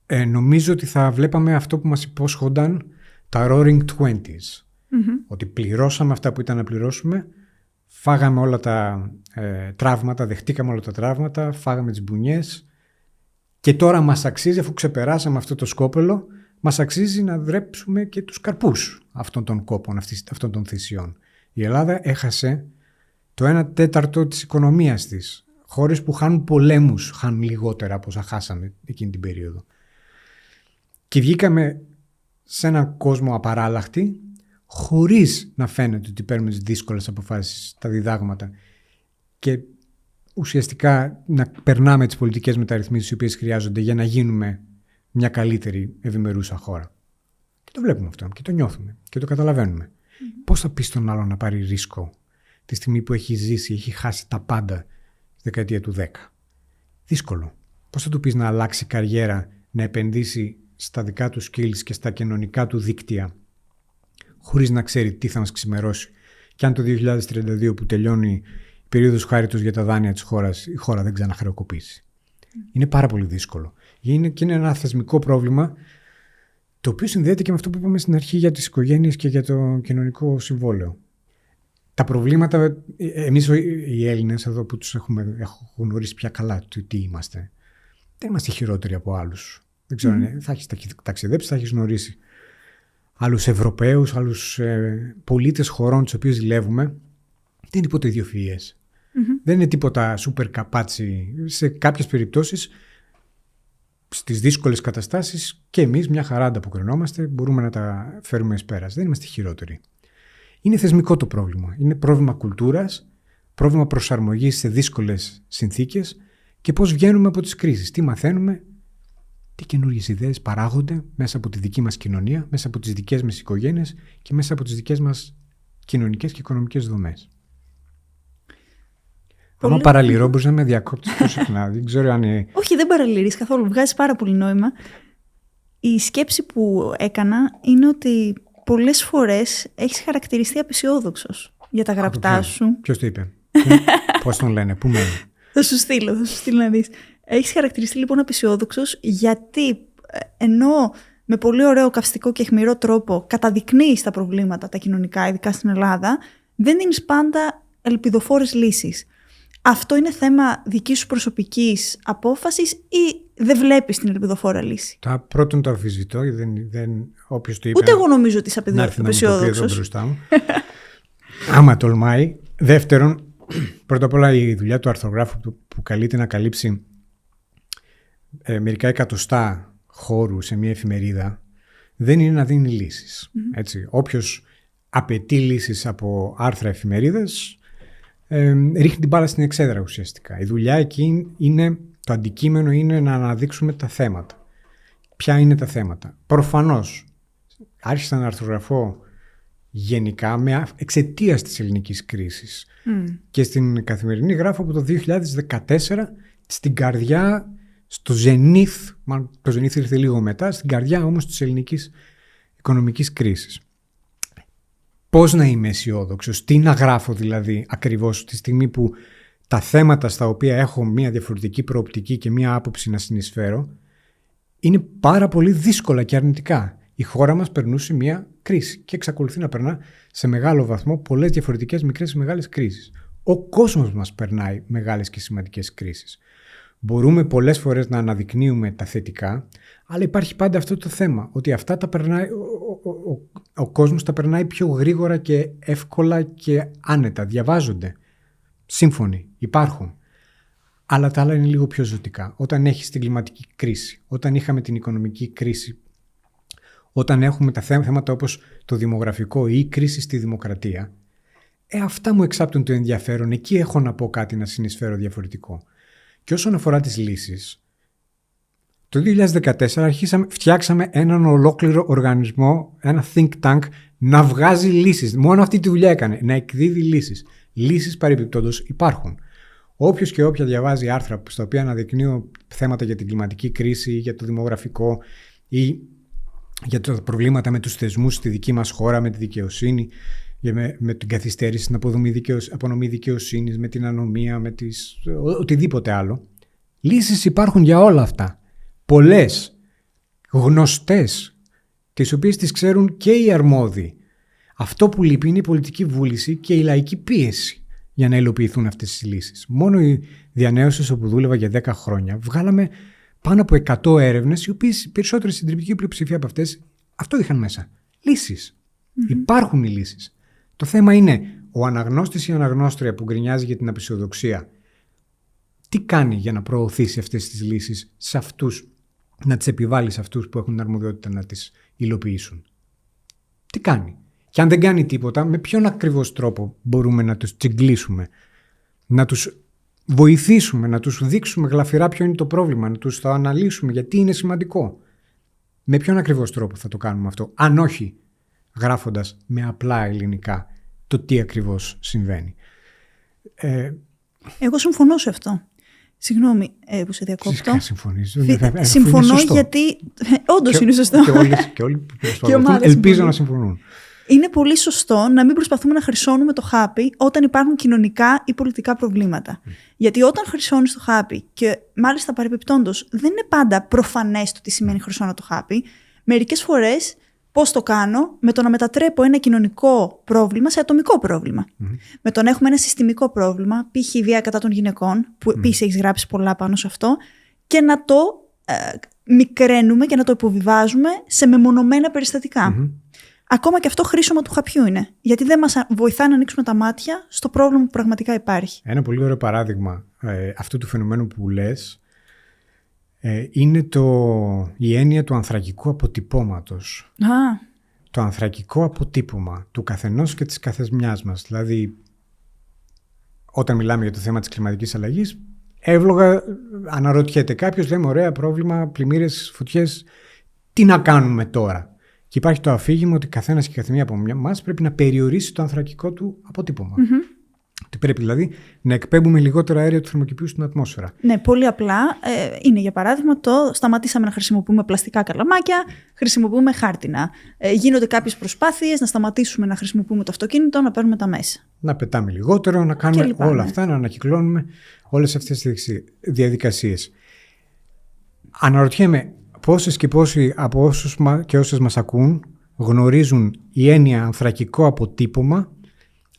2018, νομίζω ότι θα βλέπαμε αυτό που μας υπόσχονταν τα Roaring Twenties. Ότι πληρώσαμε αυτά που ήταν να πληρώσουμε, φάγαμε όλα τα τραύματα, δεχτήκαμε όλα τα τραύματα, φάγαμε τις μπουνιές και τώρα μας αξίζει, αφού ξεπεράσαμε αυτό το σκόπελο, μας αξίζει να δρέψουμε και τους καρπούς αυτών των κόπων, αυτών των θυσιών. Η Ελλάδα έχασε το 1/4 της οικονομίας της. Χώρες που χάνουν πολέμους χάνουν λιγότερα από όσα χάσαμε εκείνη την περίοδο. Και βγήκαμε σε έναν κόσμο απαράλλαχτη, χωρίς να φαίνεται ότι παίρνουμε τις δύσκολες αποφάσεις, τα διδάγματα και ουσιαστικά να περνάμε τις πολιτικές μεταρρυθμίσεις οι οποίες χρειάζονται για να γίνουμε μια καλύτερη ευημερούσα χώρα. Και το βλέπουμε αυτό και το νιώθουμε και το καταλαβαίνουμε. Πώς θα πεις τον άλλον να πάρει ρίσκο τη στιγμή που έχει ζήσει, έχει χάσει τα πάντα στη δεκαετία του 10? Δύσκολο. Πώς θα του πεις να αλλάξει καριέρα, να επενδύσει στα δικά του skills και στα κοινωνικά του δίκτυα, χωρίς να ξέρει τι θα μας ξημερώσει? Και αν το 2032 που τελειώνει η περίοδος χάριτος για τα δάνεια της χώρας, η χώρα δεν ξαναχρεοκοπήσει. Είναι πάρα πολύ δύσκολο. Είναι ένα θεσμικό πρόβλημα, το οποίο συνδέεται και με αυτό που είπαμε στην αρχή για τις οικογένειες και για το κοινωνικό συμβόλαιο. Τα προβλήματα, εμείς οι Έλληνες εδώ που τους έχουμε γνωρίσει πια καλά τι είμαστε, δεν είμαστε χειρότεροι από άλλους. Δεν ξέρω αν θα έχεις ταξιδέψει, θα έχεις γνωρίσει άλλους Ευρωπαίους, άλλους πολίτες χωρών τους οποίους ζηλεύουμε. Δεν είναι τίποτα ιδιοφυΐες. Δεν είναι τίποτα σούπερ καπάτσι. Σε κάποιες περιπτώσεις, στις δύσκολες καταστάσεις, και εμείς μια χαρά ανταποκρινόμαστε, μπορούμε να τα φέρουμε εις πέρας. Δεν είμαστε χειρότεροι. Είναι θεσμικό το πρόβλημα. Είναι πρόβλημα κουλτούρας, πρόβλημα προσαρμογής σε δύσκολες συνθήκες και πώς βγαίνουμε από τις κρίσεις. Τι μαθαίνουμε, τι καινούργιες ιδέες παράγονται μέσα από τη δική μας κοινωνία, μέσα από τις δικές μας οικογένειες και μέσα από τις δικές μας κοινωνικές και οικονομικές δομές. Αν παραλυρώ, μπορείς να με διακόπτεις πιο συχνά. Δεν ξέρω αν. Όχι, δεν παραλυρείς καθόλου. Βγάζει πάρα πολύ νόημα. Η σκέψη που έκανα είναι ότι πολλές φορές έχεις χαρακτηριστεί απεσιόδοξος για τα γραπτά σου. Ποιος το είπε? Πώς τον λένε, πού μένει? Θα σου στείλω να δεις. Έχεις χαρακτηριστεί λοιπόν απεσιόδοξος, γιατί ενώ με πολύ ωραίο, καυστικό και αιχμηρό τρόπο καταδεικνύεις τα προβλήματα, τα κοινωνικά, ειδικά στην Ελλάδα, δεν δίνεις πάντα ελπιδοφόρες λύσεις. Αυτό είναι θέμα δικής σου προσωπικής απόφασης ή δεν βλέπεις την ελπιδοφόρα λύση? Πρώτον το αμφισβητώ, όποιος το είπε. Ούτε εγώ νομίζω ότι είσαι απεσιόδοξος. Άμα τολμάει. Δεύτερον, πρώτα απ' όλα η δουλειά του αρθρογράφου που καλείται να καλύψει μερικά εκατοστά χώρου σε μια εφημερίδα δεν είναι να δίνει λύσεις. Έτσι. Όποιος απαιτεί λύσεις από άρθρα εφημερίδας ρίχνει την μπάλα στην εξέδρα ουσιαστικά. Η δουλειά εκεί είναι, το αντικείμενο είναι να αναδείξουμε τα θέματα. Ποια είναι τα θέματα? Προφανώς άρχισα να αρθρογραφώ γενικά εξαιτίας της ελληνικής κρίσης. Και στην Καθημερινή γράφω από το 2014 στην καρδιά, στο ζενίθ, το ζενίθ ήρθε λίγο μετά, στην καρδιά όμως της ελληνικής οικονομικής κρίσης. Πώς να είμαι αισιόδοξος, τι να γράφω δηλαδή ακριβώς τη στιγμή που τα θέματα στα οποία έχω μια διαφορετική προοπτική και μια άποψη να συνεισφέρω είναι πάρα πολύ δύσκολα και αρνητικά. Η χώρα μας περνούσε μια κρίση και εξακολουθεί να περνά σε μεγάλο βαθμό πολλές διαφορετικές μικρές και μεγάλες κρίσεις. Ο κόσμος μας περνάει μεγάλες και σημαντικές κρίσεις. Μπορούμε πολλές φορές να αναδεικνύουμε τα θετικά, αλλά υπάρχει πάντα αυτό το θέμα, ότι αυτά τα περνάει, ο κόσμος τα περνάει πιο γρήγορα και εύκολα και άνετα. Διαβάζονται, σύμφωνοι, υπάρχουν. Αλλά τα άλλα είναι λίγο πιο ζωτικά. Όταν έχεις την κλιματική κρίση, όταν είχαμε την οικονομική κρίση, όταν έχουμε τα θέματα όπως το δημογραφικό ή η κρίση στη δημοκρατία, αυτά μου εξάπτουν το ενδιαφέρον. Εκεί έχω να πω κάτι, να συνεισφέρω διαφορετικό. Και όσον αφορά τις λύσεις, το 2014 φτιάξαμε έναν ολόκληρο οργανισμό, ένα think tank, να βγάζει λύσεις. Μόνο αυτή τη δουλειά έκανε, να εκδίδει λύσεις. Λύσεις παρεμπιπτόντως υπάρχουν. Όποιος και όποια διαβάζει άρθρα στα οποία αναδεικνύω θέματα για την κλιματική κρίση, για το δημογραφικό ή για τα προβλήματα με τους θεσμούς στη δική μας χώρα, με τη δικαιοσύνη, με την καθυστέρηση, την απονομή δικαιοσύνης, με την ανομία, με οτιδήποτε άλλο. Λύσεις υπάρχουν για όλα αυτά. Πολλές, γνωστές, τις οποίες τις ξέρουν και οι αρμόδιοι. Αυτό που λείπει είναι η πολιτική βούληση και η λαϊκή πίεση για να υλοποιηθούν αυτές τις λύσεις. Μόνο οι διανέωσες όπου δούλευα για 10 χρόνια βγάλαμε πάνω από 100 έρευνες, οι οποίες περισσότερες συντριπτική πλειοψηφία από αυτές αυτό είχαν μέσα. Λύσεις. Υπάρχουν οι λύσεις. Το θέμα είναι ο αναγνώστης ή η αναγνώστρια που γκρινιάζει για την απεισιοδοξία, τι κάνει για να προωθήσει αυτές τις λύσεις σε αυτούς, να τις επιβάλλει σε αυτούς που έχουν την αρμοδιότητα να τις υλοποιήσουν. Τι κάνει. Και αν δεν κάνει τίποτα, με ποιον ακριβώς τρόπο μπορούμε να τους τσιγκλίσουμε, να τους βοηθήσουμε, να τους δείξουμε γλαφυρά ποιο είναι το πρόβλημα, να τους το αναλύσουμε γιατί είναι σημαντικό. Με ποιον ακριβώς τρόπο θα το κάνουμε αυτό, αν όχι γράφοντας με απλά ελληνικά το τι ακριβώς συμβαίνει. Εγώ συμφωνώ σε αυτό. Συγγνώμη που σε διακόπτω. Φυσικά συμφωνείς. Συμφωνώ γιατί όντως είναι σωστό. Και όλοι που προσπαθούν ελπίζω να συμφωνούν. Είναι πολύ σωστό να μην προσπαθούμε να χρυσώνουμε το χάπι όταν υπάρχουν κοινωνικά ή πολιτικά προβλήματα. Γιατί όταν χρυσώνεις το χάπι, και μάλιστα παρεμπιπτόντως δεν είναι πάντα προφανές το τι σημαίνει χρυσώνω το χάπι, μερικές φορές πώς το κάνω με το να μετατρέπω ένα κοινωνικό πρόβλημα σε ατομικό πρόβλημα. Με το να έχουμε ένα συστημικό πρόβλημα, π.χ. βία κατά των γυναικών, που επίσης έχεις γράψει πολλά πάνω σε αυτό, και να το μικραίνουμε και να το υποβιβάζουμε σε μεμονωμένα περιστατικά. Ακόμα και αυτό χρήσιμο του χαπιού είναι. Γιατί δεν μας βοηθά να ανοίξουμε τα μάτια στο πρόβλημα που πραγματικά υπάρχει. Ένα πολύ ωραίο παράδειγμα αυτού του φαινομένου που λες είναι η έννοια του ανθρακικού αποτυπώματος. Το ανθρακικό αποτύπωμα του καθενός και της καθεμιάς μας. Δηλαδή, όταν μιλάμε για το θέμα της κλιματικής αλλαγής, εύλογα αναρωτιέται κάποιος, λέμε ωραία πρόβλημα, πλημμύρες, φωτιές, τι να κάνουμε τώρα. Και υπάρχει το αφήγημα ότι καθένας και καθεμία από εμάς πρέπει να περιορίσει το ανθρακικό του αποτύπωμα. Ότι πρέπει δηλαδή να εκπέμπουμε λιγότερα αέρια του θερμοκηπίου στην ατμόσφαιρα. Ναι, πολύ απλά. Είναι για παράδειγμα σταματήσαμε να χρησιμοποιούμε πλαστικά καλαμάκια, χρησιμοποιούμε χάρτινα. Γίνονται κάποιες προσπάθειες να σταματήσουμε να χρησιμοποιούμε το αυτοκίνητο, να παίρνουμε τα μέσα. Να πετάμε λιγότερο, να κάνουμε όλα αυτά, να ανακυκλώνουμε όλες αυτές τις διαδικασίες. Αναρωτιέμαι πόσες και πόσοι από όσους και όσες μας ακούν γνωρίζουν η έννοια ανθρακικό αποτύπωμα,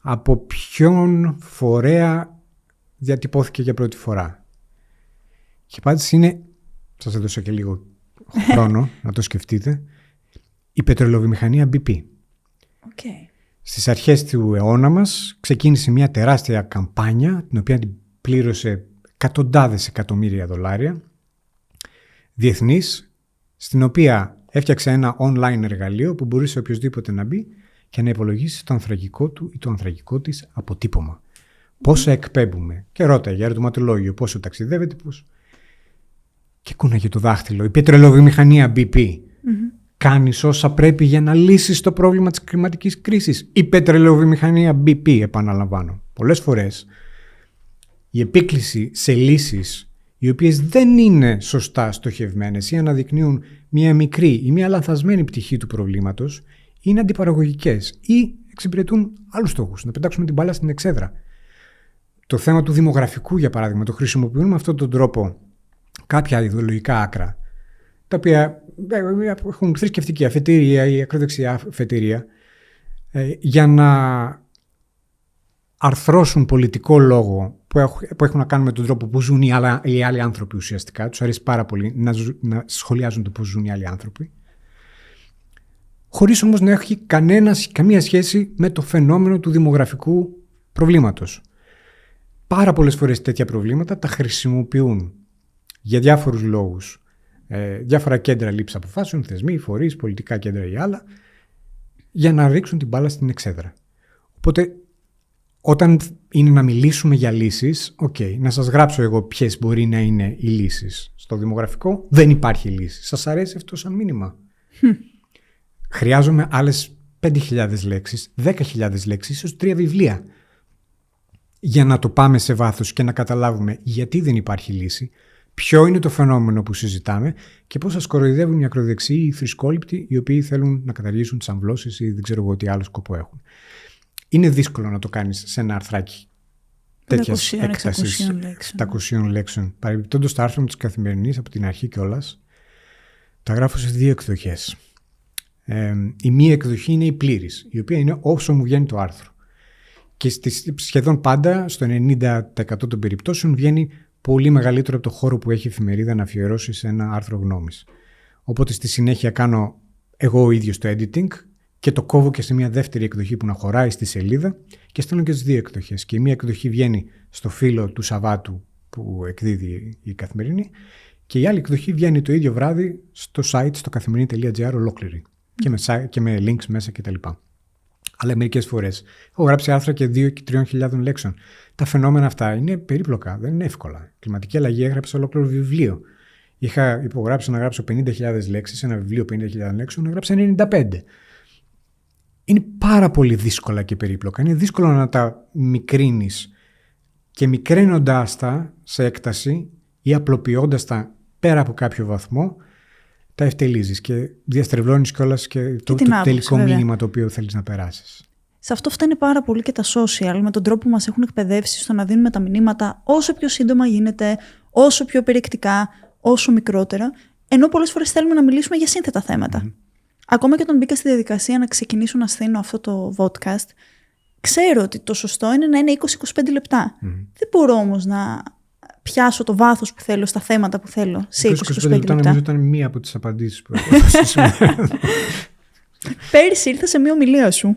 από ποιον φορέα διατυπώθηκε για πρώτη φορά. Και η απάντηση είναι, σας έδωσα και λίγο χρόνο να το σκεφτείτε, η πετρελαιοβιομηχανία BP. Στις αρχές του αιώνα μας ξεκίνησε μια τεράστια καμπάνια, την οποία την πλήρωσε εκατοντάδες εκατομμύρια δολάρια, διεθνής, στην οποία έφτιαξε ένα online εργαλείο που μπορούσε οποιοδήποτε να μπει και να υπολογίσει το ανθρακικό του ή το ανθρακικό της αποτύπωμα. Πόσα εκπέμπουμε. Και ρώταγε για ερωτηματολόγιο πόσο ταξιδεύετε, πώς. Και κούναγε το δάχτυλο. Η πετρελαιοβιομηχανία BP. Κάνεις όσα πρέπει για να λύσεις το πρόβλημα της κλιματικής κρίσης. Η πετρελαιοβιομηχανία BP, επαναλαμβάνω. Πολλές φορές η επίκληση σε λύσεις οι οποίες δεν είναι σωστά στοχευμένες ή αναδεικνύουν μία μικρή ή μία λανθασμένη πτυχή του προβλήματος, είναι αντιπαραγωγικές ή εξυπηρετούν άλλους στόχους. Να πετάξουμε την μπάλα στην εξέδρα. Το θέμα του δημογραφικού, για παράδειγμα, το χρησιμοποιούν με αυτόν τον τρόπο κάποια ιδεολογικά άκρα, τα οποία έχουν θρησκευτική αφετηρία ή ακροδεξιά αφετηρία, για να αρθρώσουν πολιτικό λόγο που έχουν να κάνουν με τον τρόπο που ζουν οι άλλοι άνθρωποι ουσιαστικά. Τους αρέσει πάρα πολύ να σχολιάζουν το πώς ζουν οι άλλοι άνθρωποι, χωρίς όμως να έχει καμία σχέση με το φαινόμενο του δημογραφικού προβλήματος. Πάρα πολλές φορές τέτοια προβλήματα τα χρησιμοποιούν για διάφορους λόγους. Διάφορα κέντρα λήψης αποφάσεων, θεσμοί, φορείς, πολιτικά κέντρα ή άλλα, για να ρίξουν την μπάλα στην εξέδρα. Οπότε, όταν είναι να μιλήσουμε για λύσεις, να σας γράψω εγώ ποιες μπορεί να είναι οι λύσεις. Στο δημογραφικό δεν υπάρχει λύση. Σας αρέσει αυτό σαν μήνυμα? Χρειάζομαι άλλες 5.000 λέξεις, 10.000 λέξεις, ίσως 3 βιβλία, για να το πάμε σε βάθος και να καταλάβουμε γιατί δεν υπάρχει λύση, ποιο είναι το φαινόμενο που συζητάμε και πώς σας κοροϊδεύουν οι ακροδεξιοί ή οι θρησκόληπτοι οι οποίοι θέλουν να καταργήσουν τις αμβλώσεις ή δεν ξέρω εγώ τι άλλο σκοπό έχουν. Είναι δύσκολο να το κάνεις σε ένα αρθράκι τέτοιας έκτασης 700 λέξεων. Παρεμπιπτόντως, το άρθρο μου της Καθημερινής από την αρχή κιόλας τα γράφω σε 2 εκδοχές. Η μία εκδοχή είναι η πλήρης, η οποία είναι όσο μου βγαίνει το άρθρο. Και σχεδόν πάντα, στο 90% των περιπτώσεων, βγαίνει πολύ μεγαλύτερο από το χώρο που έχει η εφημερίδα να αφιερώσει σε ένα άρθρο γνώμης. Οπότε στη συνέχεια κάνω εγώ ο ίδιος το editing και το κόβω και σε μια δεύτερη εκδοχή που να χωράει στη σελίδα και στέλνω και τις 2 εκδοχές. Και η μία εκδοχή βγαίνει στο φύλλο του Σαββάτου που εκδίδει η Καθημερινή και η άλλη εκδοχή βγαίνει το ίδιο βράδυ στο site, στο καθημερινή.gr ολόκληρη και με links μέσα κτλ. Αλλά μερικές φορές έχω γράψει άρθρα και 2 και 3.000 λέξεων. Τα φαινόμενα αυτά είναι περίπλοκα, δεν είναι εύκολα. Κλιματική αλλαγή έγραψα ολόκληρο βιβλίο. Είχα υπογράψει να γράψω 50.000 λέξεις, ένα βιβλίο 50.000 λέξεων, να γράψω 95. Είναι πάρα πολύ δύσκολα και περίπλοκα. Είναι δύσκολο να τα μικρύνεις και μικραίνοντάς τα σε έκταση ή απλοποιώντας τα πέρα από κάποιο βαθμό, τα ευτελίζεις και διαστρεβλώνεις κιόλας και το τελικό μήνυμα το οποίο θέλεις να περάσεις. Σε αυτό φταίνε πάρα πολύ και τα social, με τον τρόπο που μας έχουν εκπαιδεύσει στο να δίνουμε τα μηνύματα όσο πιο σύντομα γίνεται, όσο πιο περιεκτικά, όσο μικρότερα, ενώ πολλές φορές θέλουμε να μιλήσουμε για σύνθετα θέματα. Ακόμα και όταν μπήκα στη διαδικασία να ξεκινήσω να στείνω αυτό το podcast, ξέρω ότι το σωστό είναι να είναι 20-25 λεπτά. Δεν μπορώ όμως να πιάσω το βάθος που θέλω στα θέματα που θέλω σε 20-25 λεπτά. Νομίζω ήταν μία από τις απαντήσεις που έχω. Πέρυσι ήρθα σε μία ομιλία σου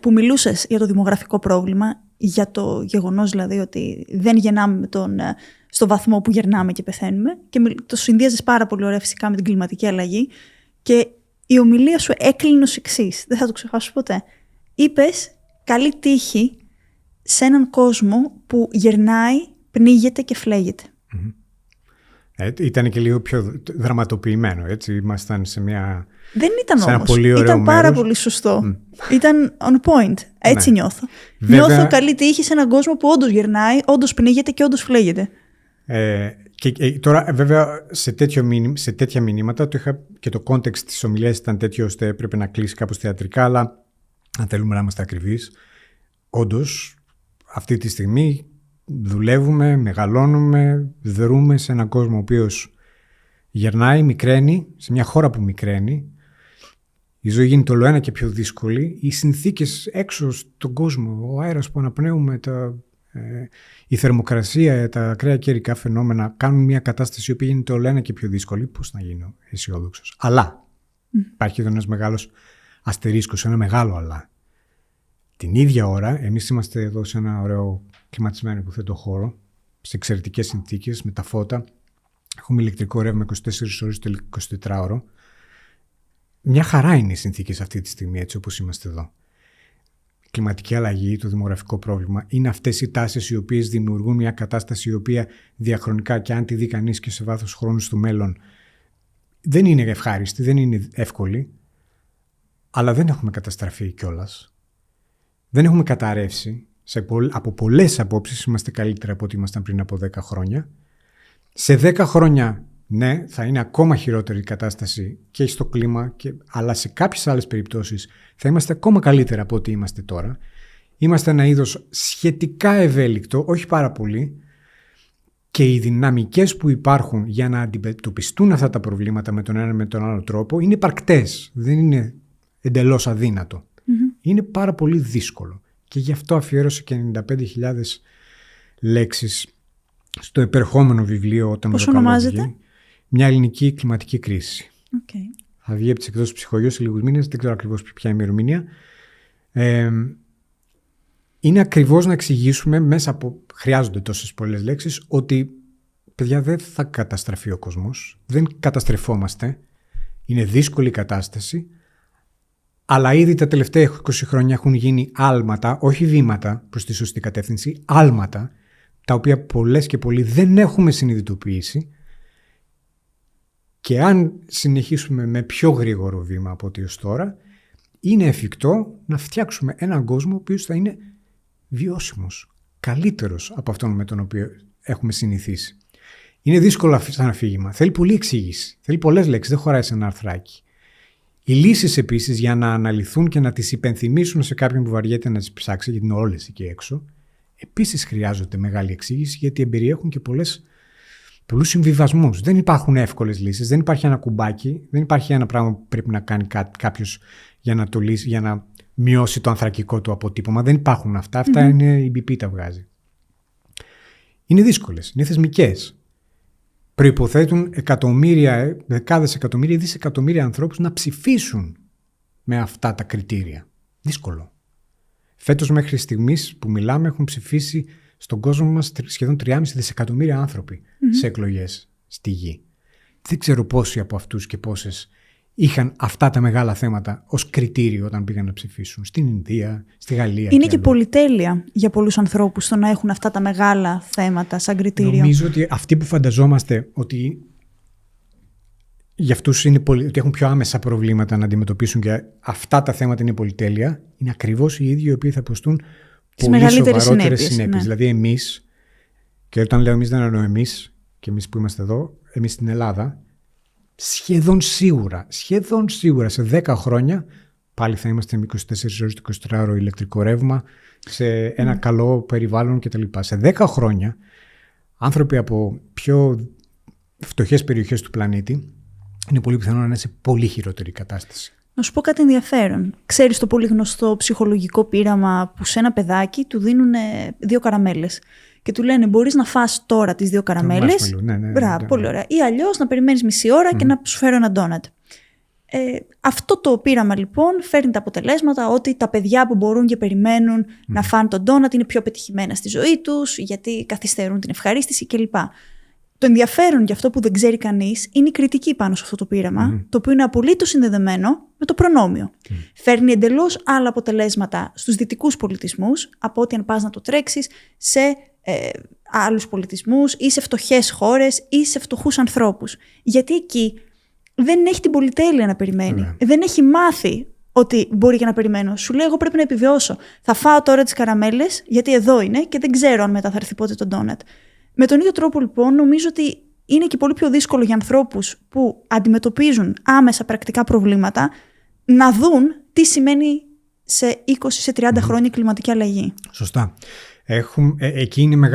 που μιλούσες για το δημογραφικό πρόβλημα, για το γεγονός δηλαδή ότι δεν γεννάμε στο βαθμό που γερνάμε και πεθαίνουμε και το συνδύαζες πάρα πολύ ωραία φυσικά με την κλιματική αλλαγή και η ομιλία σου έκλεινε ως εξής, δεν θα το ξεχάσω ποτέ. Είπες καλή τύχη σε έναν κόσμο που γερνάει, πνίγεται και φλέγεται. Ήταν και λίγο πιο δραματοποιημένο, έτσι. Ήμασταν σε μια... Δεν ήταν σε όμως. Ήταν πάρα πολύ σωστό. Ήταν on point. Έτσι νιώθω. Βέβαια... Νιώθω καλή τύχη σε έναν κόσμο που όντως γερνάει, όντως πνίγεται και όντως φλέγεται. Και τώρα βέβαια σε τέτοια μηνύματα το είχα και το context της ομιλίας ήταν τέτοιο ώστε έπρεπε να κλείσει κάπως θεατρικά, αλλά αν θέλουμε να είμαστε ακριβείς, όντως αυτή τη στιγμή δουλεύουμε, μεγαλώνουμε, δρούμε σε έναν κόσμο ο οποίος γερνάει, μικραίνει, σε μια χώρα που μικραίνει. Η ζωή γίνεται ολοένα και πιο δύσκολη. Οι συνθήκες έξω στον κόσμο, ο αέρας που αναπνέουμε, η θερμοκρασία, τα ακραία καιρικά φαινόμενα κάνουν μια κατάσταση που γίνεται ολοένα και πιο δύσκολη. Πώς να γίνω αισιόδοξος? Αλλά υπάρχει εδώ ένας μεγάλος αστερίσκος, ένα μεγάλο αλλά. Την ίδια ώρα, εμείς είμαστε εδώ σε ένα ωραίο κλιματισμένο υποθέτω χώρο, σε εξαιρετικές συνθήκες, με τα φώτα. Έχουμε ηλεκτρικό ρεύμα 24 ώρες το 24ωρο. Μια χαρά είναι οι συνθήκες αυτή τη στιγμή, έτσι όπως είμαστε εδώ. Η κλιματική αλλαγή, το δημογραφικό πρόβλημα, είναι αυτές οι τάσεις οι οποίες δημιουργούν μια κατάσταση η οποία διαχρονικά και αν τη δει κανείς και σε βάθος χρόνου στο μέλλον δεν είναι ευχάριστη, δεν είναι εύκολη, αλλά δεν έχουμε καταστραφεί κιόλας. Δεν έχουμε καταρρεύσει. Από πολλές απόψεις είμαστε καλύτερα από ό,τι ήμασταν πριν από 10 χρόνια. Σε 10 χρόνια, ναι, θα είναι ακόμα χειρότερη η κατάσταση και στο κλίμα, αλλά σε κάποιες άλλες περιπτώσεις θα είμαστε ακόμα καλύτερα από ό,τι είμαστε τώρα. Είμαστε ένα είδος σχετικά ευέλικτο, όχι πάρα πολύ, και οι δυναμικές που υπάρχουν για να αντιμετωπιστούν αυτά τα προβλήματα με τον ένα με τον άλλο τρόπο είναι υπαρκτές. Δεν είναι εντελώς αδύνατο. Είναι πάρα πολύ δύσκολο. Και γι' αυτό αφιέρωσα και 95.000 λέξεις στο επερχόμενο βιβλίο όταν πώς ονομάζεται? Μια ελληνική κλιματική κρίση. Okay. Θα βγει από τις εκδόσεις Ψυχογειός σε λίγους μήνες, δεν ξέρω ακριβώς ποια ημερομηνία. Είναι ακριβώς να εξηγήσουμε μέσα από, χρειάζονται τόσες πολλές λέξεις, ότι παιδιά δεν θα καταστραφεί ο κόσμος, δεν καταστρεφόμαστε, είναι δύσκολη η κατάσταση, αλλά ήδη τα τελευταία 20 χρόνια έχουν γίνει άλματα, όχι βήματα προς τη σωστή κατεύθυνση, άλματα, τα οποία πολλές και πολλοί δεν έχουμε συνειδητοποιήσει και αν συνεχίσουμε με πιο γρήγορο βήμα από ό,τι ως τώρα, είναι εφικτό να φτιάξουμε έναν κόσμο ο οποίος θα είναι βιώσιμος, καλύτερος από αυτόν με τον οποίο έχουμε συνηθίσει. Είναι δύσκολο σαν αφήγημα, θέλει πολλή εξήγηση, θέλει πολλές λέξεις, δεν χωράει σε ένα αρθράκι. Οι λύσεις επίσης για να αναλυθούν και να τις υπενθυμίσουν σε κάποιον που βαριέται να τις ψάξει, γιατί είναι όλες εκεί έξω, επίσης χρειάζονται μεγάλη εξήγηση, γιατί εμπεριέχουν και πολλούς συμβιβασμούς. Δεν υπάρχουν εύκολες λύσεις, δεν υπάρχει ένα κουμπάκι, δεν υπάρχει ένα πράγμα που πρέπει να κάνει κάποιος για να το λύσει, για να μειώσει το ανθρακικό του αποτύπωμα. Δεν υπάρχουν αυτά. Αυτά είναι η BP τα βγάζει. Είναι δύσκολες, είναι θεσμικές. Προϋποθέτουν εκατομμύρια, δεκάδες εκατομμύρια, δισεκατομμύρια ανθρώπους να ψηφίσουν με αυτά τα κριτήρια. Δύσκολο. Φέτος μέχρι στιγμής που μιλάμε έχουν ψηφίσει στον κόσμο μας σχεδόν 3,5 δισεκατομμύρια άνθρωποι σε εκλογές στη γη. Δεν ξέρω πόσοι από αυτούς και πόσες είχαν αυτά τα μεγάλα θέματα ως κριτήριο όταν πήγαν να ψηφίσουν. Στην Ινδία, στη Γαλλία. Είναι και πολυτέλεια για πολλούς ανθρώπους το να έχουν αυτά τα μεγάλα θέματα σαν κριτήριο. Νομίζω ότι αυτοί που φανταζόμαστε ότι για αυτούς ότι έχουν πιο άμεσα προβλήματα να αντιμετωπίσουν και αυτά τα θέματα είναι πολυτέλεια, είναι ακριβώς οι ίδιοι οι οποίοι θα υποστούν πολύ σοβαρότερες συνέπειες. Ναι. Δηλαδή εμείς, και όταν λέω εμείς δεν εννοώ εμείς και εμείς που είμαστε εδώ, εμείς στην Ελλάδα, σχεδόν σίγουρα σε 10 χρόνια πάλι θα είμαστε με 24 ώρες το 24ωρο ηλεκτρικό ρεύμα, σε ένα καλό περιβάλλον κτλ. Σε 10 χρόνια άνθρωποι από πιο φτωχές περιοχές του πλανήτη είναι πολύ πιθανό να είναι σε πολύ χειρότερη κατάσταση. Να σου πω κάτι ενδιαφέρον. Ξέρεις το πολύ γνωστό ψυχολογικό πείραμα που σε ένα παιδάκι του δίνουν 2 καραμέλες και του λένε μπορείς να φας τώρα τις 2 καραμέλες. Μπράβο, πολύ ωραία. Ή αλλιώς να περιμένεις μισή ώρα και να σου φέρω ένα ντόνατ. Αυτό το πείραμα λοιπόν φέρνει τα αποτελέσματα ότι τα παιδιά που μπορούν και περιμένουν να φάνε τον ντόνατ είναι πιο πετυχημένα στη ζωή τους, γιατί καθυστερούν την ευχαρίστηση κλπ. Το ενδιαφέρον για αυτό που δεν ξέρει κανείς είναι η κριτική πάνω σε αυτό το πείραμα, το οποίο είναι απολύτως συνδεδεμένο με το προνόμιο. Φέρνει εντελώς άλλα αποτελέσματα στους δυτικούς πολιτισμούς από ότι αν πας να το τρέξεις σε άλλους πολιτισμούς ή σε φτωχές χώρες ή σε φτωχούς ανθρώπους. Γιατί εκεί δεν έχει την πολυτέλεια να περιμένει. Δεν έχει μάθει ότι μπορεί και να περιμένω. Σου λέει: εγώ πρέπει να επιβιώσω. Θα φάω τώρα τις καραμέλες, γιατί εδώ είναι και δεν ξέρω αν μετά θα έρθει πότε το ντόνατ. Με τον ίδιο τρόπο, λοιπόν, νομίζω ότι είναι και πολύ πιο δύσκολο για ανθρώπους που αντιμετωπίζουν άμεσα πρακτικά προβλήματα να δουν τι σημαίνει σε 20-30 χρόνια κλιματική αλλαγή. Σωστά. Εκεί είναι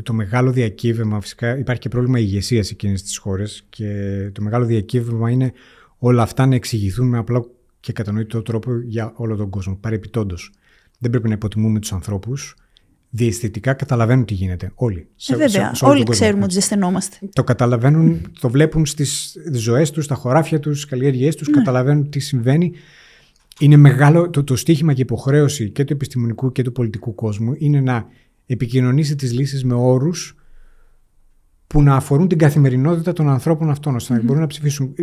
το μεγάλο διακύβευμα. Φυσικά υπάρχει και πρόβλημα ηγεσίας σε εκείνες τις χώρες και το μεγάλο διακύβευμα είναι όλα αυτά να εξηγηθούν με απλό και κατανοητό τρόπο για όλο τον κόσμο. Παρεπιτόντως, δεν πρέπει να υποτιμούμε τους ανθρώπους. Διαισθητικά καταλαβαίνουν τι γίνεται. Όλοι. Βέβαια, όλοι ξέρουμε ότι ζεσθενόμαστε. Το καταλαβαίνουν, το βλέπουν στις ζωές τους, στα χωράφια τους, στις καλλιέργειές τους, καταλαβαίνουν τι συμβαίνει. Είναι μεγάλο το στοίχημα και υποχρέωση και του επιστημονικού και του πολιτικού κόσμου είναι να επικοινωνήσει τις λύσεις με όρους που να αφορούν την καθημερινότητα των ανθρώπων αυτών, ώστε να μπορούν να ψηφίσουν.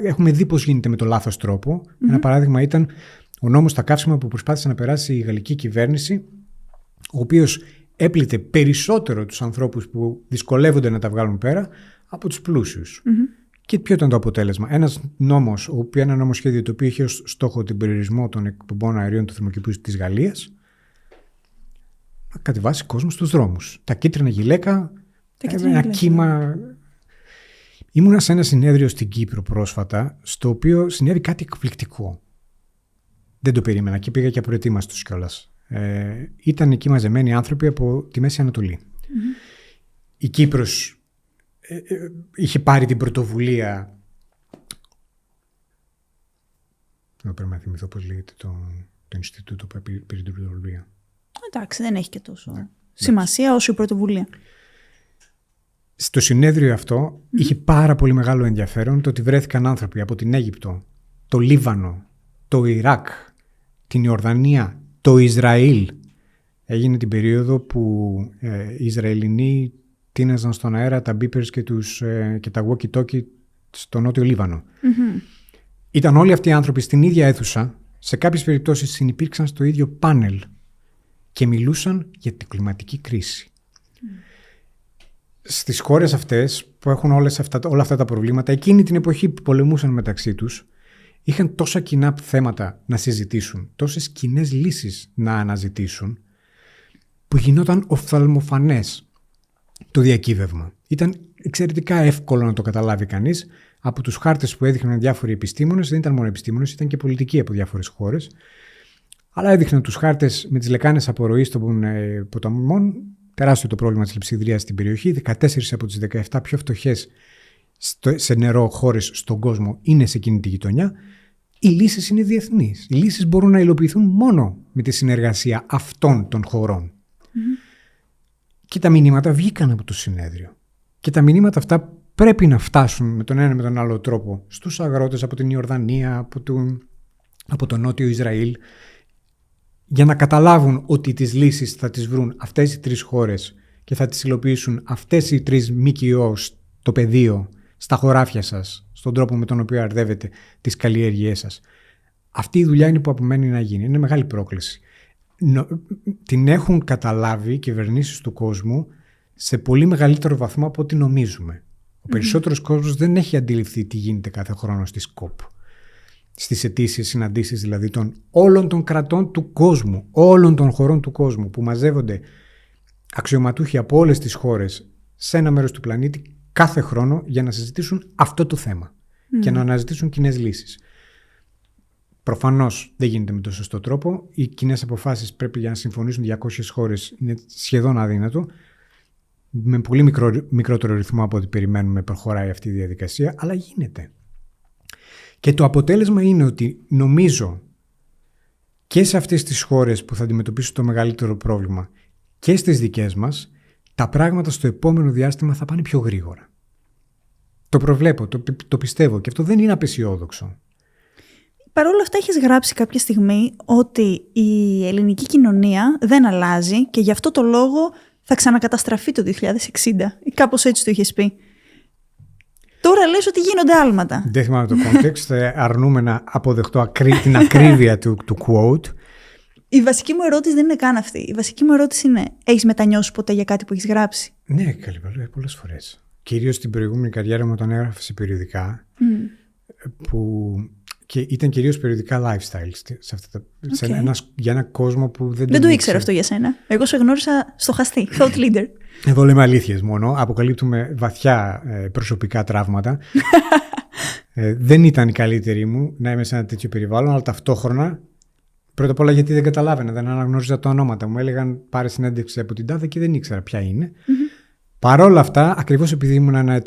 Έχουμε δει πώς γίνεται με το λάθος τρόπο. Ένα παράδειγμα ήταν ο νόμος στα καύσιμα που προσπάθησε να περάσει η γαλλική κυβέρνηση, ο οποίος έπλητε περισσότερο τους ανθρώπους που δυσκολεύονται να τα βγάλουν πέρα από τους πλούσιους. Και ποιο ήταν το αποτέλεσμα? Ένα νομοσχέδιο το οποίο είχε ως στόχο την περιορισμό των εκπομπών αερίων του θερμοκηπίου της Γαλλίας, να κατεβάσει κόσμο στους δρόμους. Τα κίτρινα γυλαίκα, ένα κύμα. Ήμουνα σε ένα συνέδριο στην Κύπρο πρόσφατα, στο οποίο συνέβη κάτι εκπληκτικό. Δεν το περίμενα και πήγα και απροετοίμαστος κιόλας. Ήταν εκεί μαζεμένοι άνθρωποι από τη Μέση Ανατολή. Η Κύπρος είχε πάρει την πρωτοβουλία. Δεν πρέπει να θυμηθώ πώς λέγεται το Ινστιτούτο που πήρε την πρωτοβουλία. Εντάξει, δεν έχει και τόσο σημασία όσο η πρωτοβουλία. Στο συνέδριο αυτό είχε πάρα πολύ μεγάλο ενδιαφέρον το ότι βρέθηκαν άνθρωποι από την Αίγυπτο, το Λίβανο, το Ιράκ, την Ιορδανία, το Ισραήλ. Έγινε την περίοδο που οι Ισραηλινοί τίναζαν στον αέρα τα beepers και τα walkie-talkie στο νότιο Λίβανο. Ήταν όλοι αυτοί οι άνθρωποι στην ίδια αίθουσα, σε κάποιες περιπτώσεις συνυπήρξαν στο ίδιο πάνελ και μιλούσαν για την κλιματική κρίση. Στις χώρες αυτές που έχουν όλα αυτά τα προβλήματα, εκείνη την εποχή που πολεμούσαν μεταξύ τους, είχαν τόσα κοινά θέματα να συζητήσουν, τόσες κοινές λύσεις να αναζητήσουν, που γινόταν οφθαλμοφανές το διακύβευμα. Ήταν εξαιρετικά εύκολο να το καταλάβει κανείς από τους χάρτες που έδειχναν διάφοροι επιστήμονες, δεν ήταν μόνο επιστήμονες, ήταν και πολιτικοί από διάφορες χώρες, αλλά έδειχναν τους χάρτες με τις λεκάνες απορροής των ποταμών, τεράστιο το πρόβλημα της λειψιδρίας στην περιοχή, 14 από τις 17 πιο φτωχές σε νερό χώρες στον κόσμο είναι σε εκείνη τη γειτονιά. Οι λύσεις είναι διεθνείς. Οι λύσεις μπορούν να υλοποιηθούν μόνο με τη συνεργασία αυτών των χωρών. Και τα μηνύματα βγήκαν από το συνέδριο. Και τα μηνύματα αυτά πρέπει να φτάσουν με τον ένα με τον άλλο τρόπο στους αγρότες από την Ιορδανία, από το νότιο Ισραήλ, για να καταλάβουν ότι τις λύσεις θα τις βρουν αυτές οι 3 χώρες και θα τις υλοποιήσουν αυτές οι 3 ΜΚΟ στο πεδίο, στα χωράφια σας, στον τρόπο με τον οποίο αρδεύετε τις καλλιέργειές σας. Αυτή η δουλειά είναι που απομένει να γίνει. Είναι μεγάλη πρόκληση. Την έχουν καταλάβει οι κυβερνήσεις του κόσμου σε πολύ μεγαλύτερο βαθμό από ό,τι νομίζουμε. Ο περισσότερος κόσμος δεν έχει αντιληφθεί τι γίνεται κάθε χρόνο στη ΚΟΠ. Στις ετήσιες συναντήσεις δηλαδή των όλων των κρατών του κόσμου, όλων των χωρών του κόσμου, που μαζεύονται αξιωματούχοι από όλες τις χώρες σε ένα μέρος του πλανήτη κάθε χρόνο για να συζητήσουν αυτό το θέμα και να αναζητήσουν κοινές λύσεις. Προφανώς δεν γίνεται με τον σωστό τρόπο. Οι κοινές αποφάσεις πρέπει για να συμφωνήσουν 200 χώρες είναι σχεδόν αδύνατο. Με πολύ μικρότερο ρυθμό από ό,τι περιμένουμε προχωράει αυτή η διαδικασία, αλλά γίνεται. Και το αποτέλεσμα είναι ότι νομίζω και σε αυτές τις χώρες που θα αντιμετωπίσουν το μεγαλύτερο πρόβλημα και στις δικές μας, τα πράγματα στο επόμενο διάστημα θα πάνε πιο γρήγορα. Το προβλέπω, το πιστεύω και αυτό δεν είναι απεσιόδοξο. Παρ' όλα αυτά έχεις γράψει κάποια στιγμή ότι η ελληνική κοινωνία δεν αλλάζει και γι' αυτό το λόγο θα ξανακαταστραφεί το 2060. Ή κάπως έτσι το είχες πει. Τώρα λες ότι γίνονται άλματα. Δεν θυμάμαι το context, αρνούμε να αποδεχτώ την ακρίβεια του quote. Η βασική μου ερώτηση δεν είναι καν αυτή. Η βασική μου ερώτηση είναι, έχεις μετανιώσει ποτέ για κάτι που έχεις γράψει? Ναι, πολλές φορές. Κυρίως στην προηγούμενη καριέρα μου όταν έγραφα σε περιοδικά, και ήταν κυρίως περιοδικά lifestyle για ένα κόσμο που δεν το ήξερα αυτό για σένα. Εγώ σε γνώρισα στοχαστή, thought leader. Εδώ λέμε αλήθειες μόνο. Αποκαλύπτουμε βαθιά προσωπικά τραύματα. Δεν ήταν η καλύτερη μου να είμαι σε ένα τέτοιο περιβάλλον, αλλά ταυτόχρονα, πρώτα απ' όλα γιατί δεν καταλάβαινα, δεν αναγνώριζα τα ονόματα. Μου έλεγαν πάρε συνέντευξη από την τάδε και δεν ήξερα ποια είναι. Παρ' όλα αυτά, ακριβώς επειδή ήμουν ένα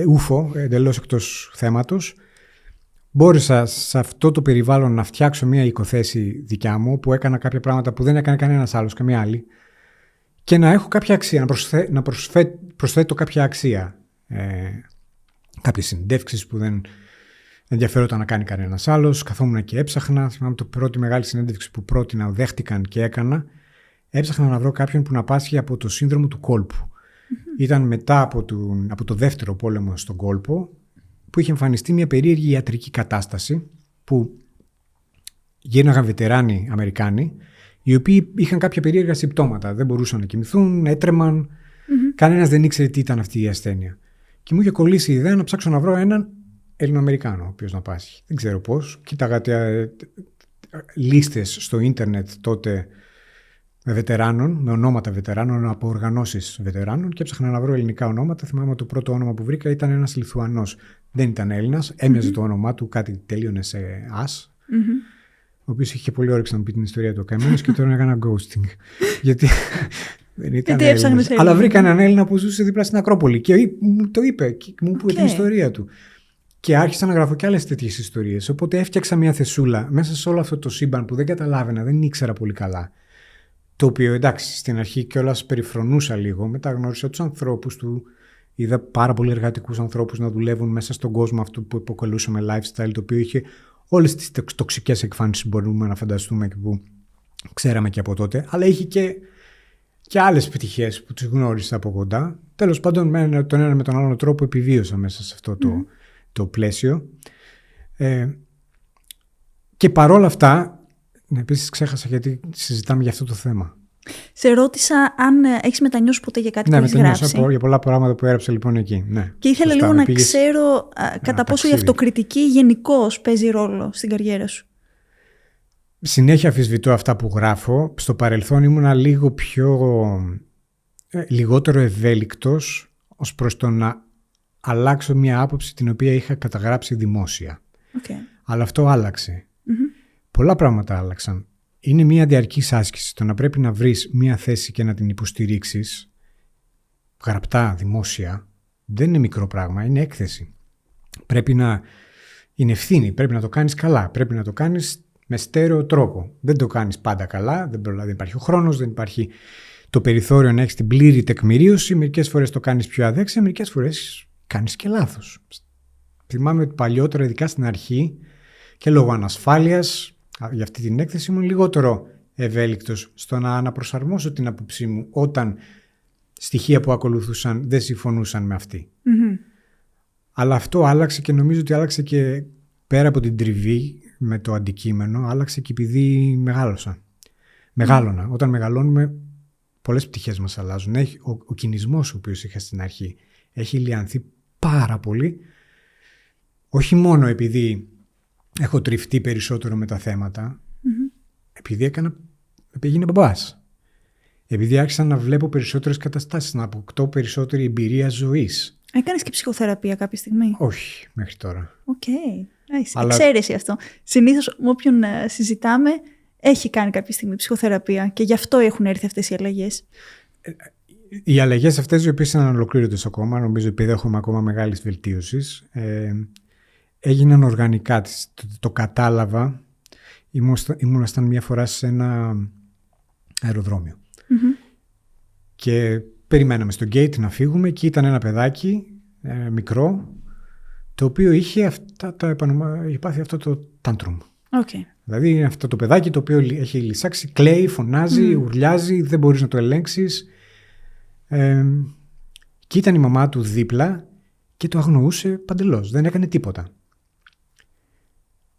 ούφο εντελώς εκτός θέματος, μπόρεσα σε αυτό το περιβάλλον να φτιάξω μια οικοθέση δικιά μου που έκανα κάποια πράγματα που δεν έκανε κανένας άλλος, καμία άλλη, και να έχω κάποια αξία, να προσθέτω κάποια αξία. Κάποιες συνεντεύξεις που δεν ενδιαφέρονταν να κάνει κανένας άλλος, καθόμουν και έψαχνα. Θυμάμαι το πρώτη μεγάλη συνέντευξη που πρότεινα, δέχτηκαν και έκανα. Έψαχνα να βρω κάποιον που να πάσχει από το σύνδρομο του κόλπου. Ήταν μετά από το δεύτερο πόλεμο στον κόλπο, που είχε εμφανιστεί μια περίεργη ιατρική κατάσταση που γύρναγαν βετεράνοι Αμερικάνοι, οι οποίοι είχαν κάποια περίεργα συμπτώματα. Δεν μπορούσαν να κοιμηθούν, έτρεμαν. Κανένας δεν ήξερε τι ήταν αυτή η ασθένεια. Και μου είχε κολλήσει η ιδέα να ψάξω να βρω έναν Ελληνοαμερικάνο, ο οποίος να πάσχει. Δεν ξέρω πώς. Κοίταγα λίστες στο ίντερνετ τότε με βετεράνων, με ονόματα βετεράνων, από οργανώσεις βετεράνων, και έψαχνα να βρω ελληνικά ονόματα. Θυμάμαι ότι το πρώτο όνομα που βρήκα ήταν ένας Λιθουανός. Δεν ήταν Έλληνας, έμοιαζε το όνομά του, κάτι τελείωνε σε «ας», ο οποίος είχε πολύ όρεξη να μου πει την ιστορία του καημένος και τώρα έκανα ghosting. Γιατί δεν ήταν Έλληνας. Αλλά βρήκα έναν Έλληνα που ζούσε δίπλα στην Ακρόπολη και μου το είπε και μου είπε την ιστορία του. Και άρχισα να γράφω και άλλες τέτοιες ιστορίες. Οπότε έφτιαξα μια θεσούλα μέσα σε όλο αυτό το σύμπαν που δεν καταλάβαινα, δεν ήξερα πολύ καλά. Το οποίο, εντάξει, στην αρχή κιόλας περιφρονούσα λίγο. Μετά γνώρισα τους ανθρώπους του. Είδα πάρα πολύ εργατικούς ανθρώπους να δουλεύουν μέσα στον κόσμο αυτό που υποκαλούσαμε lifestyle, το οποίο είχε όλες τις τοξικές εκφάνσεις που μπορούμε να φανταστούμε και που ξέραμε και από τότε, αλλά είχε και άλλες πτυχές που τις γνώρισα από κοντά. Τέλος πάντων, με τον ένα με τον άλλο τρόπο επιβίωσα μέσα σε αυτό το πλαίσιο. Και παρόλα αυτά, επίσης ξέχασα γιατί συζητάμε για αυτό το θέμα. Σε ρώτησα αν έχεις μετανιώσει ποτέ για κάτι που έχεις γράψει. Ναι, μετανιώσα για πολλά πράγματα που έγραψα λοιπόν εκεί. Ναι, και ήθελα λίγο να ξέρω κατά πόσο η αυτοκριτική γενικώς παίζει ρόλο στην καριέρα σου. Συνέχεια αμφισβητώ αυτά που γράφω. Στο παρελθόν ήμουνα λιγότερο ευέλικτος ως προς το να αλλάξω μια άποψη την οποία είχα καταγράψει δημόσια. Okay. Αλλά αυτό άλλαξε. Πολλά πράγματα άλλαξαν. Είναι μια διαρκής άσκηση. Το να πρέπει να βρεις μια θέση και να την υποστηρίξεις γραπτά, δημόσια, δεν είναι μικρό πράγμα, είναι έκθεση. Πρέπει να είναι ευθύνη, πρέπει να το κάνεις καλά, πρέπει να το κάνεις με στέρεο τρόπο. Δεν το κάνεις πάντα καλά, δεν υπάρχει ο χρόνος, δεν υπάρχει το περιθώριο να έχεις την πλήρη τεκμηρίωση. Μερικές φορές το κάνεις πιο αδέξια, μερικές φορές κάνεις και λάθος. Θυμάμαι ότι παλιότερα, ειδικά στην αρχή, και λόγω ανασφάλειας, για αυτή την έκθεση ήμουν λιγότερο ευέλικτος στο να αναπροσαρμόσω την άποψή μου όταν στοιχεία που ακολουθούσαν δεν συμφωνούσαν με αυτή. Αλλά αυτό άλλαξε και νομίζω ότι άλλαξε και πέρα από την τριβή με το αντικείμενο, άλλαξε και επειδή μεγάλωνα. Όταν μεγαλώνουμε, πολλές πτυχές μας αλλάζουν. Ο κινησμός ο οποίος είχα στην αρχή έχει λιανθεί πάρα πολύ. Όχι μόνο επειδή έχω τριφτεί περισσότερο με τα θέματα, επειδή έγινα μπαμπάς. Επειδή άρχισα να βλέπω περισσότερες καταστάσεις, να αποκτώ περισσότερη εμπειρία ζωής. Έκανες και ψυχοθεραπεία κάποια στιγμή? Όχι, μέχρι τώρα. Οκ. Εξαίρεση αυτό. Συνήθως με όποιον συζητάμε έχει κάνει κάποια στιγμή ψυχοθεραπεία και γι' αυτό έχουν έρθει αυτές οι αλλαγές. Οι αλλαγές αυτές, οι οποίες είναι ανολοκλήρωτες ακόμα, νομίζω επειδή έχουμε ακόμα μεγάλης βελτίωσης, έγιναν οργανικά. Το κατάλαβα. Ήμουν μια φορά σε ένα αεροδρόμιο. Και περιμέναμε στο gate να φύγουμε και ήταν ένα παιδάκι μικρό, το οποίο είχε πάθει αυτό το tantrum. Okay. Δηλαδή είναι αυτό το παιδάκι το οποίο έχει λυσάξει, κλαίει, φωνάζει, ουρλιάζει, δεν μπορείς να το ελέγξεις. Και ήταν η μαμά του δίπλα και το αγνοούσε παντελώς, δεν έκανε τίποτα.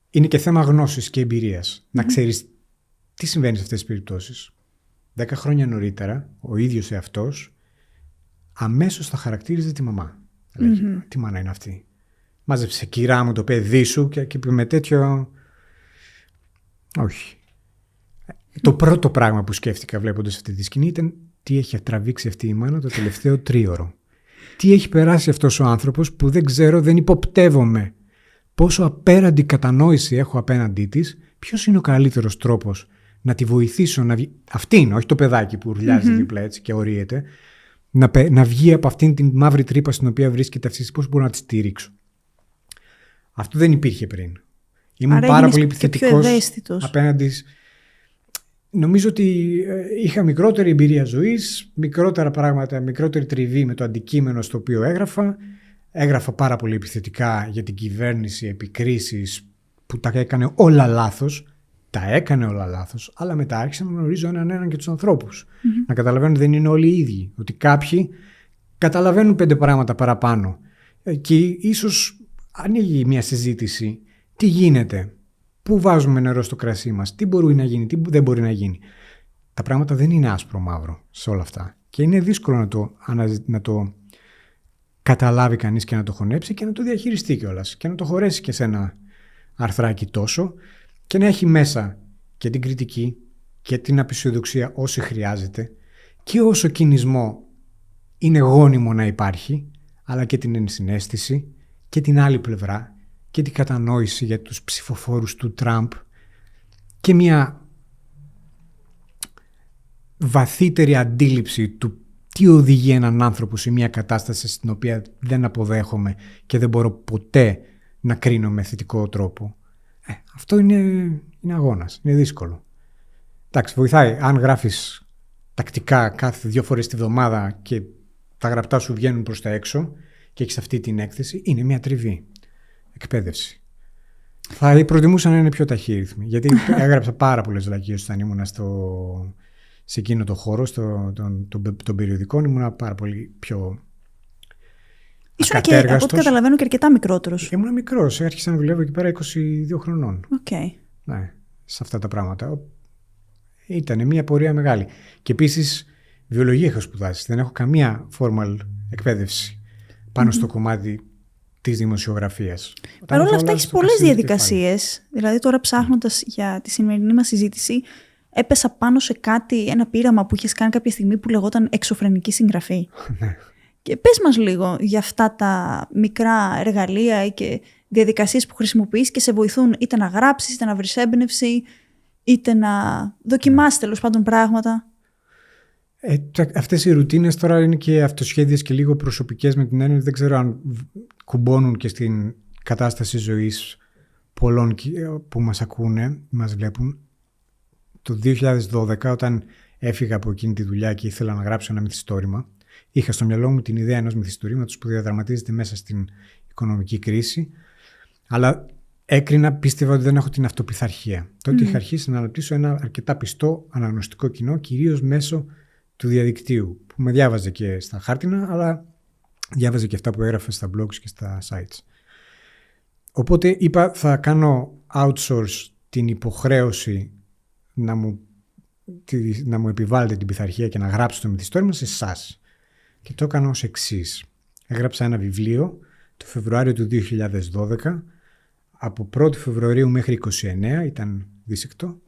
Είναι και θέμα γνώσης και εμπειρίας. Να ξέρεις τι συμβαίνει σε αυτές τις περιπτώσεις. 10 χρόνια νωρίτερα, ο ίδιος εαυτός αμέσως θα χαρακτήριζε τη μαμά. Λέγει, τι μάνα είναι αυτή. Μάζεψε κυρά μου το παιδί σου και με τέτοιο... Όχι. Το πρώτο πράγμα που σκέφτηκα βλέποντας αυτή τη σκηνή ήταν τι έχει τραβήξει αυτή η μάνα το τελευταίο 3ωρο. Τι έχει περάσει αυτός ο άνθρωπος που δεν ξέρω, δεν υποπτεύομαι πόσο απέραντη κατανόηση έχω απέναντί της, ποιος είναι ο καλύτερος τρόπος να τη βοηθήσω να βγει. Αυτή είναι, όχι το παιδάκι που ουρλιάζει δίπλα έτσι και ορίεται, να βγει από αυτήν την μαύρη τρύπα στην οποία βρίσκεται αυτή, πώς μπορώ να τη στηρίξω. Αυτό δεν υπήρχε πριν. Ήμουν πάρα πολύ επιθετικός απέναντι. Νομίζω ότι είχα μικρότερη εμπειρία ζωής, μικρότερα πράγματα, μικρότερη τριβή με το αντικείμενο στο οποίο έγραφα. Έγραφα πάρα πολύ επιθετικά για την κυβέρνηση, επικρίσεις που τα έκανε όλα λάθος. Τα έκανε όλα λάθος, αλλά μετά άρχισα να γνωρίζω έναν και τους ανθρώπους. Να καταλαβαίνω ότι δεν είναι όλοι οι ίδιοι. Ότι κάποιοι καταλαβαίνουν 5 πράγματα παραπάνω. Και ίσως ανοίγει μια συζήτηση. Τι γίνεται, πού βάζουμε νερό στο κρασί μας, τι μπορεί να γίνει, τι δεν μπορεί να γίνει. Τα πράγματα δεν είναι άσπρο-μαύρο σε όλα αυτά. Και είναι δύσκολο να το καταλάβει κανείς και να το χωνέψει και να το διαχειριστεί κιόλας. Και να το χωρέσει και σε ένα αρθράκι τόσο. Και να έχει μέσα και την κριτική και την απεισιοδοξία όσο χρειάζεται και όσο κινησμό είναι γόνιμο να υπάρχει, αλλά και την ενσυναίσθηση και την άλλη πλευρά και την κατανόηση για τους ψηφοφόρους του Τραμπ και μια βαθύτερη αντίληψη του τι οδηγεί έναν άνθρωπο σε μια κατάσταση στην οποία δεν αποδέχομαι και δεν μπορώ ποτέ να κρίνω με θετικό τρόπο. Αυτό είναι αγώνας, είναι δύσκολο. Εντάξει, βοηθάει. Αν γράφεις τακτικά κάθε 2 φορές τη βδομάδα και τα γραπτά σου βγαίνουν προς τα έξω και έχεις αυτή την έκθεση, είναι μια τριβή. Εκπαίδευση. Θα προτιμούσα να είναι πιο ταχύρυθμη, γιατί έγραψα πάρα πολλές βλακίες όταν ήμουν σε εκείνο το χώρο, των περιοδικών, ήμουν πάρα πολύ πιο... Ήσουν και, από ό,τι καταλαβαίνω, και αρκετά μικρότερος. Ήμουν μικρός. Άρχισα να δουλεύω εκεί πέρα 22 χρονών. Okay. Ναι, σε αυτά τα πράγματα. Ήταν μια πορεία μεγάλη. Και επίσης, βιολογία έχω σπουδάσει. Δεν έχω καμία formal εκπαίδευση πάνω στο κομμάτι της δημοσιογραφίας. Παρ' όλα αυτά, έχεις πολλές διαδικασίες. Δηλαδή, τώρα ψάχνοντας για τη σημερινή μας συζήτηση, έπεσα πάνω σε ένα πείραμα που είχες κάνει κάποια στιγμή που λεγόταν εξωφρενική συγγραφή. Ναι. Και πες μας λίγο για αυτά τα μικρά εργαλεία και διαδικασίες που χρησιμοποιείς και σε βοηθούν είτε να γράψεις, είτε να βρεις έμπνευση, είτε να δοκιμάσεις τέλος πάντων πράγματα. Αυτές οι ρουτίνες τώρα είναι και αυτοσχέδιες και λίγο προσωπικές, με την έννοια δεν ξέρω αν κουμπώνουν και στην κατάσταση ζωής πολλών που μας ακούνε, μας βλέπουν. Το 2012, όταν έφυγα από εκείνη τη δουλειά και ήθελα να γράψω ένα μυθιστόρημα, είχα στο μυαλό μου την ιδέα ενός μυθιστορήματος που διαδραματίζεται μέσα στην οικονομική κρίση, αλλά πίστευα ότι δεν έχω την αυτοπιθαρχία. Τότε είχα αρχίσει να αναπτύσσω ένα αρκετά πιστό αναγνωστικό κοινό, κυρίως μέσω του διαδικτύου, που με διάβαζε και στα χάρτινα, αλλά διάβαζε και αυτά που έγραφε στα blogs και στα sites. Οπότε είπα, θα κάνω outsource την υποχρέωση να μου επιβάλλετε την πειθαρχία και να γράψω το μυθιστόρημα σε εσάς. Και το έκανα ως εξής. Έγραψα ένα βιβλίο το Φεβρουάριο του 2012, από 1η Φεβρουαρίου μέχρι 29, ήταν δίσεκτο,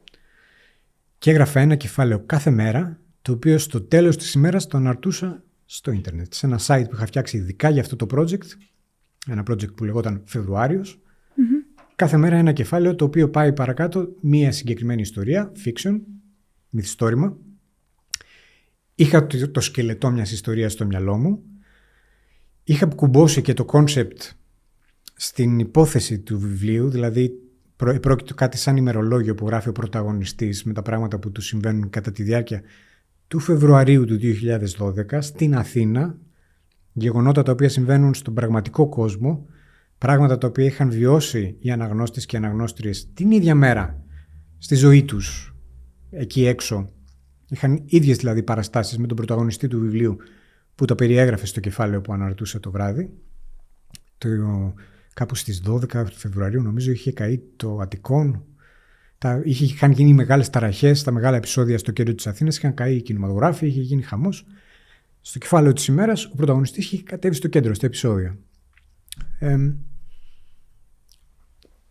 και έγραφα ένα κεφάλαιο κάθε μέρα, το οποίο στο τέλος της ημέρας το αναρτούσα στο ίντερνετ, σε ένα site που είχα φτιάξει ειδικά για αυτό το project, ένα project που λεγόταν Φεβρουάριος. Κάθε μέρα ένα κεφάλαιο το οποίο πάει παρακάτω μία συγκεκριμένη ιστορία, fiction, μυθιστόρημα. Είχα το σκελετό μιας ιστορίας στο μυαλό μου. Είχα κουμπώσει και το concept στην υπόθεση του βιβλίου, δηλαδή πρόκειται κάτι σαν ημερολόγιο που γράφει ο πρωταγωνιστής με τα πράγματα που του συμβαίνουν κατά τη διάρκεια του Φεβρουαρίου του 2012 στην Αθήνα, γεγονότα τα οποία συμβαίνουν στον πραγματικό κόσμο, πράγματα τα οποία είχαν βιώσει οι αναγνώστες και οι αναγνώστριες την ίδια μέρα στη ζωή τους εκεί έξω. Είχαν ίδιες δηλαδή παραστάσεις με τον πρωταγωνιστή του βιβλίου που τα περιέγραφε στο κεφάλαιο που αναρτούσε το βράδυ. Κάπου στις 12 Φεβρουαρίου νομίζω είχε καεί το Αττικόν. Είχαν γίνει μεγάλες ταραχές, τα μεγάλα επεισόδια στο κέντρο της Αθήνας, είχαν καεί οι κινηματογράφοι, είχε γίνει χαμός. Στο κεφάλαιο της ημέρας ο πρωταγωνιστής είχε κατέβει στο κέντρο, στο επεισόδιο.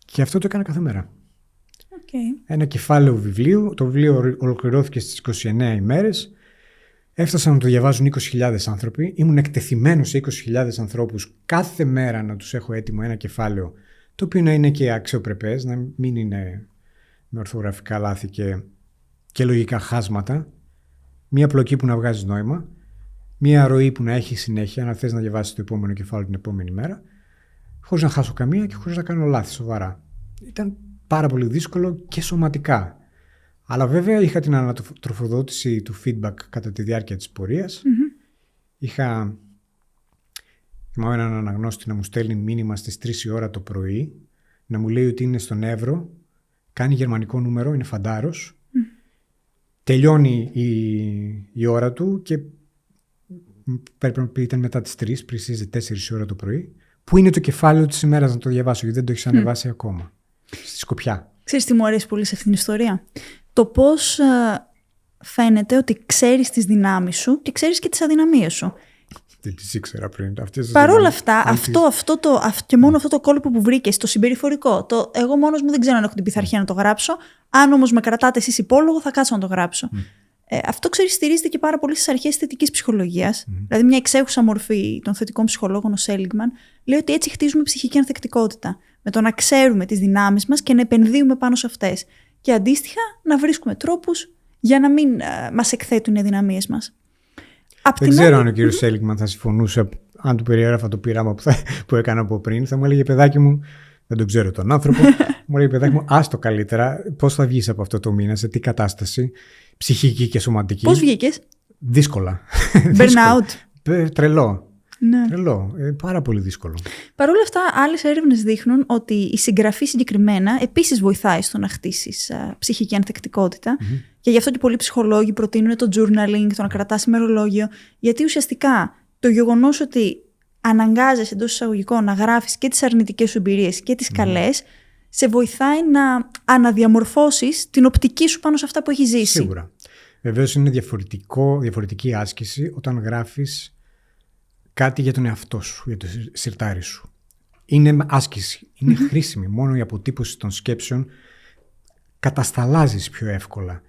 Και αυτό το έκανα κάθε μέρα. Okay. Ένα κεφάλαιο βιβλίου. Το βιβλίο ολοκληρώθηκε στις 29 ημέρες. Έφτασαν να το διαβάζουν 20.000 άνθρωποι. Ήμουν εκτεθειμένος σε 20.000 ανθρώπους κάθε μέρα να τους έχω έτοιμο ένα κεφάλαιο, το οποίο να είναι και αξιοπρεπές, να μην είναι με ορθογραφικά λάθη και λογικά χάσματα. Μία πλοκή που να βγάζει νόημα. Μία ροή που να έχει συνέχεια, να θες να διαβάσεις το επόμενο κεφάλαιο την επόμενη μέρα, χωρίς να χάσω καμία και χωρίς να κάνω λάθη σοβαρά. Ήταν πάρα πολύ δύσκολο και σωματικά. Αλλά βέβαια είχα την ανατροφοδότηση του feedback κατά τη διάρκεια της πορείας. Είχα έναν αναγνώστη να μου στέλνει μήνυμα στις 3 η ώρα το πρωί, να μου λέει ότι είναι στον Εύρο, κάνει γερμανικό νούμερο, είναι φαντάρος, τελειώνει η ώρα του και πρέπει να ήταν μετά τις 3, πλησίαζε 4 η ώρα το πρωί. Πού είναι το κεφάλαιο της ημέρας να το διαβάσω, γιατί δεν το έχεις ανεβάσει ακόμα. Στη Σκοπιά. Ξέρεις τι μου αρέσει πολύ σε αυτήν την ιστορία? Το πώς φαίνεται ότι ξέρεις τις δυνάμεις σου και ξέρεις και τις αδυναμίες σου. Δεν τις ήξερα πριν. Παρ' όλα αυτά, και μόνο αυτό το κόλπο που βρήκες, το συμπεριφορικό, εγώ μόνος μου δεν ξέρω αν έχω την πειθαρχία να το γράψω. Αν όμως με κρατάτε εσείς υπόλογο, θα κάτσω να το γράψω. Αυτό, ξέρεις, στηρίζεται και πάρα πολύ στις αρχές θετικής ψυχολογίας. Δηλαδή, μια εξέχουσα μορφή των θετικών ψυχολόγων, ο Σέλιγμαν, λέει ότι έτσι χτίζουμε ψυχική ανθεκτικότητα. Με το να ξέρουμε τις δυνάμεις μας και να επενδύουμε πάνω σε αυτές. Και αντίστοιχα, να βρίσκουμε τρόπους για να μην μας εκθέτουν οι αδυναμίες μας. Δεν ξέρω αν ο κύριος Σέλιγμαν θα συμφωνούσε, αν του περιέγραφα το πείραμα που έκανα από πριν. Θα μου έλεγε, παιδάκι μου, δεν τον ξέρω τον άνθρωπο, μου έλεγε, παιδάκι μου, άστο καλύτερα, πώς θα βγεις από αυτό το μήνα, σε τι κατάσταση, ψυχική και σωματική. Πώς βγήκες? Δύσκολα. Burnout. Τρελό. Ναι. Τρελό. Πάρα πολύ δύσκολο. Παρ' όλα αυτά, άλλες έρευνες δείχνουν ότι η συγγραφή συγκεκριμένα επίσης βοηθάει στο να χτίσεις ψυχική ανθεκτικότητα. Και γι' αυτό και πολλοί ψυχολόγοι προτείνουν το journaling, το να κρατάς ημερολόγιο, γιατί ουσιαστικά το γεγονός ότι αναγκάζεσαι εντός εισαγωγικών να γράφεις και τις αρνητικές σου εμπειρίες και τις καλές, σε βοηθάει να αναδιαμορφώσεις την οπτική σου πάνω σε αυτά που έχεις ζήσει. Σίγουρα. Βεβαίως είναι διαφορετική άσκηση όταν γράφεις κάτι για τον εαυτό σου, για το σιρτάρι σου. Είναι άσκηση, είναι χρήσιμη. Μόνο η αποτύπωση των σκέψεων κατασταλάζεις πιο εύκολα.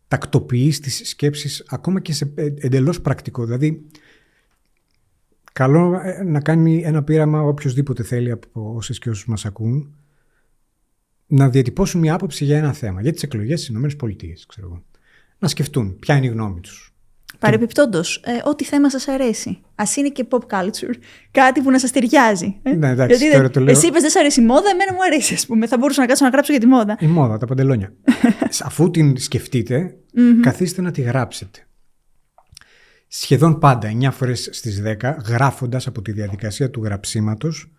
Τακτοποιείς τις σκέψεις ακόμα και σε εντελώς πρακτικό. Δηλαδή, καλό να κάνει ένα πείραμα οποιοσδήποτε θέλει από όσες και όσους μας ακούν, να διατυπώσουν μια άποψη για ένα θέμα, για τις εκλογές στις ΗΠΑ, ξέρω εγώ. Να σκεφτούν ποια είναι η γνώμη τους. Παρεπιπτόντως, ό,τι θέμα σας αρέσει. Ας είναι και pop culture. Κάτι που να σας ταιριάζει. Ναι, εντάξει, γιατί τώρα το λέω. εσύ είπες δεν σ' αρέσει η μόδα, εμένα μου αρέσει, ας πούμε. Θα μπορούσα να κάτσω να γράψω για τη μόδα. Η μόδα, τα παντελόνια. Αφού την σκεφτείτε, καθίστε να τη γράψετε. Σχεδόν πάντα, 9 φορές στις 10, γράφοντας από τη διαδικασία του γραψίματος,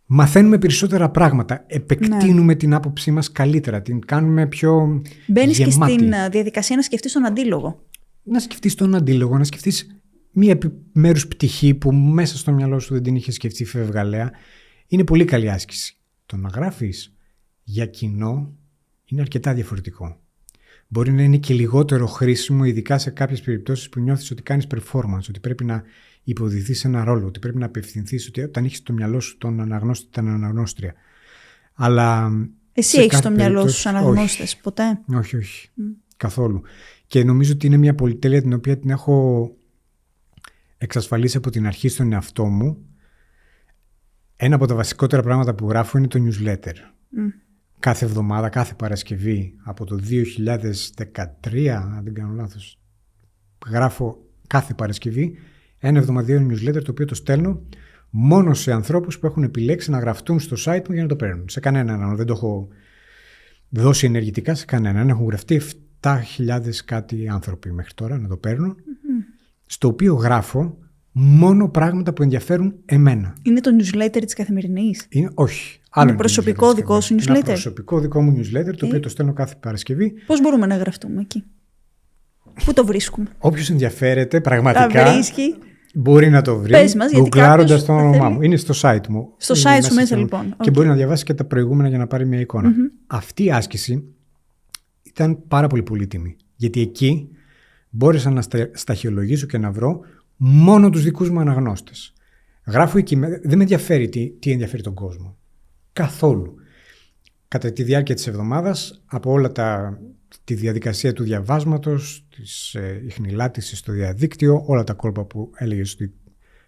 μαθαίνουμε περισσότερα πράγματα. Επεκτείνουμε την άποψή μας καλύτερα. Την κάνουμε πιο Μπαίνεις γεμάτη. και στην διαδικασία να σκεφτείς τον αντίλογο. Να σκεφτείς τον αντίλογο, να σκεφτείς μία επιμέρους πτυχή που μέσα στο μυαλό σου δεν την είχε σκεφτεί φευγαλέα. Είναι πολύ καλή άσκηση. Το να γράφεις για κοινό είναι αρκετά διαφορετικό. Μπορεί να είναι και λιγότερο χρήσιμο, ειδικά σε κάποιες περιπτώσεις που νιώθεις ότι κάνεις performance, ότι πρέπει να υποδηθείς ένα ρόλο, ότι πρέπει να απευθυνθείς, ότι όταν έχεις στο μυαλό σου τον αναγνώστη, την αναγνώστρια. Αλλά εσύ έχεις στο μυαλό σου αναγνώστες, ποτέ? Όχι. Καθόλου. Και νομίζω ότι είναι μια πολυτέλεια την οποία την έχω εξασφαλίσει από την αρχή στον εαυτό μου. Ένα από τα βασικότερα πράγματα που γράφω είναι το newsletter. Κάθε εβδομάδα, κάθε Παρασκευή από το 2013, αν δεν κάνω λάθος, γράφω κάθε Παρασκευή ένα εβδομαδιαίο newsletter, το οποίο το στέλνω μόνο σε ανθρώπους που έχουν επιλέξει να γραφτούν στο site μου για να το παίρνουν. Σε κανέναν, δεν το έχω δώσει ενεργητικά σε κανέναν. Έχουν γραφτεί 7.000 κάτι άνθρωποι μέχρι τώρα να το παίρνουν, στο οποίο γράφω μόνο πράγματα που ενδιαφέρουν εμένα. Είναι το newsletter της Καθημερινής? Όχι. Είναι προσωπικό δικό σου newsletter? Είναι προσωπικό δικό μου newsletter, το οποίο το στέλνω κάθε Παρασκευή. Πώς μπορούμε να γραφτούμε εκεί? Πού το βρίσκουμε? Όποιος ενδιαφέρεται πραγματικά τα βρίσκει. Μπορεί να το βρει, γκουγκλάροντας το όνομά μου. Είναι στο site μου. Στο site σου μέσα λοιπόν. Και μπορεί να διαβάσει και τα προηγούμενα για να πάρει μια εικόνα. Αυτή η άσκηση ήταν πάρα πολύ πολύτιμη. Γιατί εκεί μπόρεσα να σταχυολογήσω και να βρω μόνο τους δικούς μου αναγνώστες. Γράφω εκεί, δεν με ενδιαφέρει τι ενδιαφέρει τον κόσμο. Καθόλου. Κατά τη διάρκεια της εβδομάδας, από όλα τη διαδικασία του διαβάσματος, της ιχνηλάτησης στο διαδίκτυο, όλα τα κόλπα που έλεγες ότι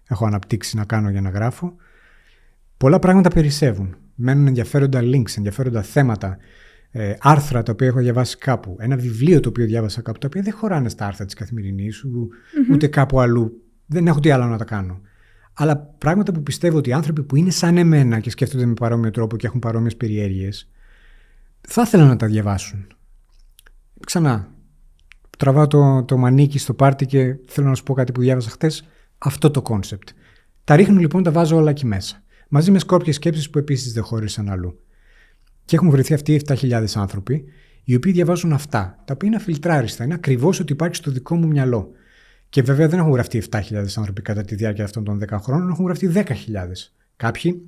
έχω αναπτύξει να κάνω για να γράφω, πολλά πράγματα περισσεύουν. Μένουν ενδιαφέροντα links, ενδιαφέροντα θέματα, άρθρα τα οποία έχω διαβάσει κάπου, ένα βιβλίο το οποίο διάβασα κάπου, τα οποία δεν χωράνε στα άρθρα της Καθημερινής, ούτε κάπου αλλού. Δεν έχω τι άλλο να τα κάνω. Αλλά πράγματα που πιστεύω ότι οι άνθρωποι που είναι σαν εμένα και σκέφτονται με παρόμοιο τρόπο και έχουν παρόμοιες περιέργειες, θα ήθελαν να τα διαβάσουν. Ξανά, τραβάω το μανίκι στο πάρτι και θέλω να σου πω κάτι που διάβασα χτες. Αυτό το κόνσεπτ. Τα ρίχνω λοιπόν, τα βάζω όλα εκεί μέσα. Μαζί με σκόρπιες σκέψεις που επίσης δεν χώρισαν αλλού. Και έχουν βρεθεί αυτοί οι 7.000 άνθρωποι, οι οποίοι διαβάζουν αυτά, τα οποία είναι αφιλτράριστα, είναι ακριβώς ότι υπάρχει στο δικό μου μυαλό. Και βέβαια δεν έχουν γραφτεί 7.000 άνθρωποι κατά τη διάρκεια αυτών των 10 χρόνων, έχουν γραφτεί 10.000. Κάποιοι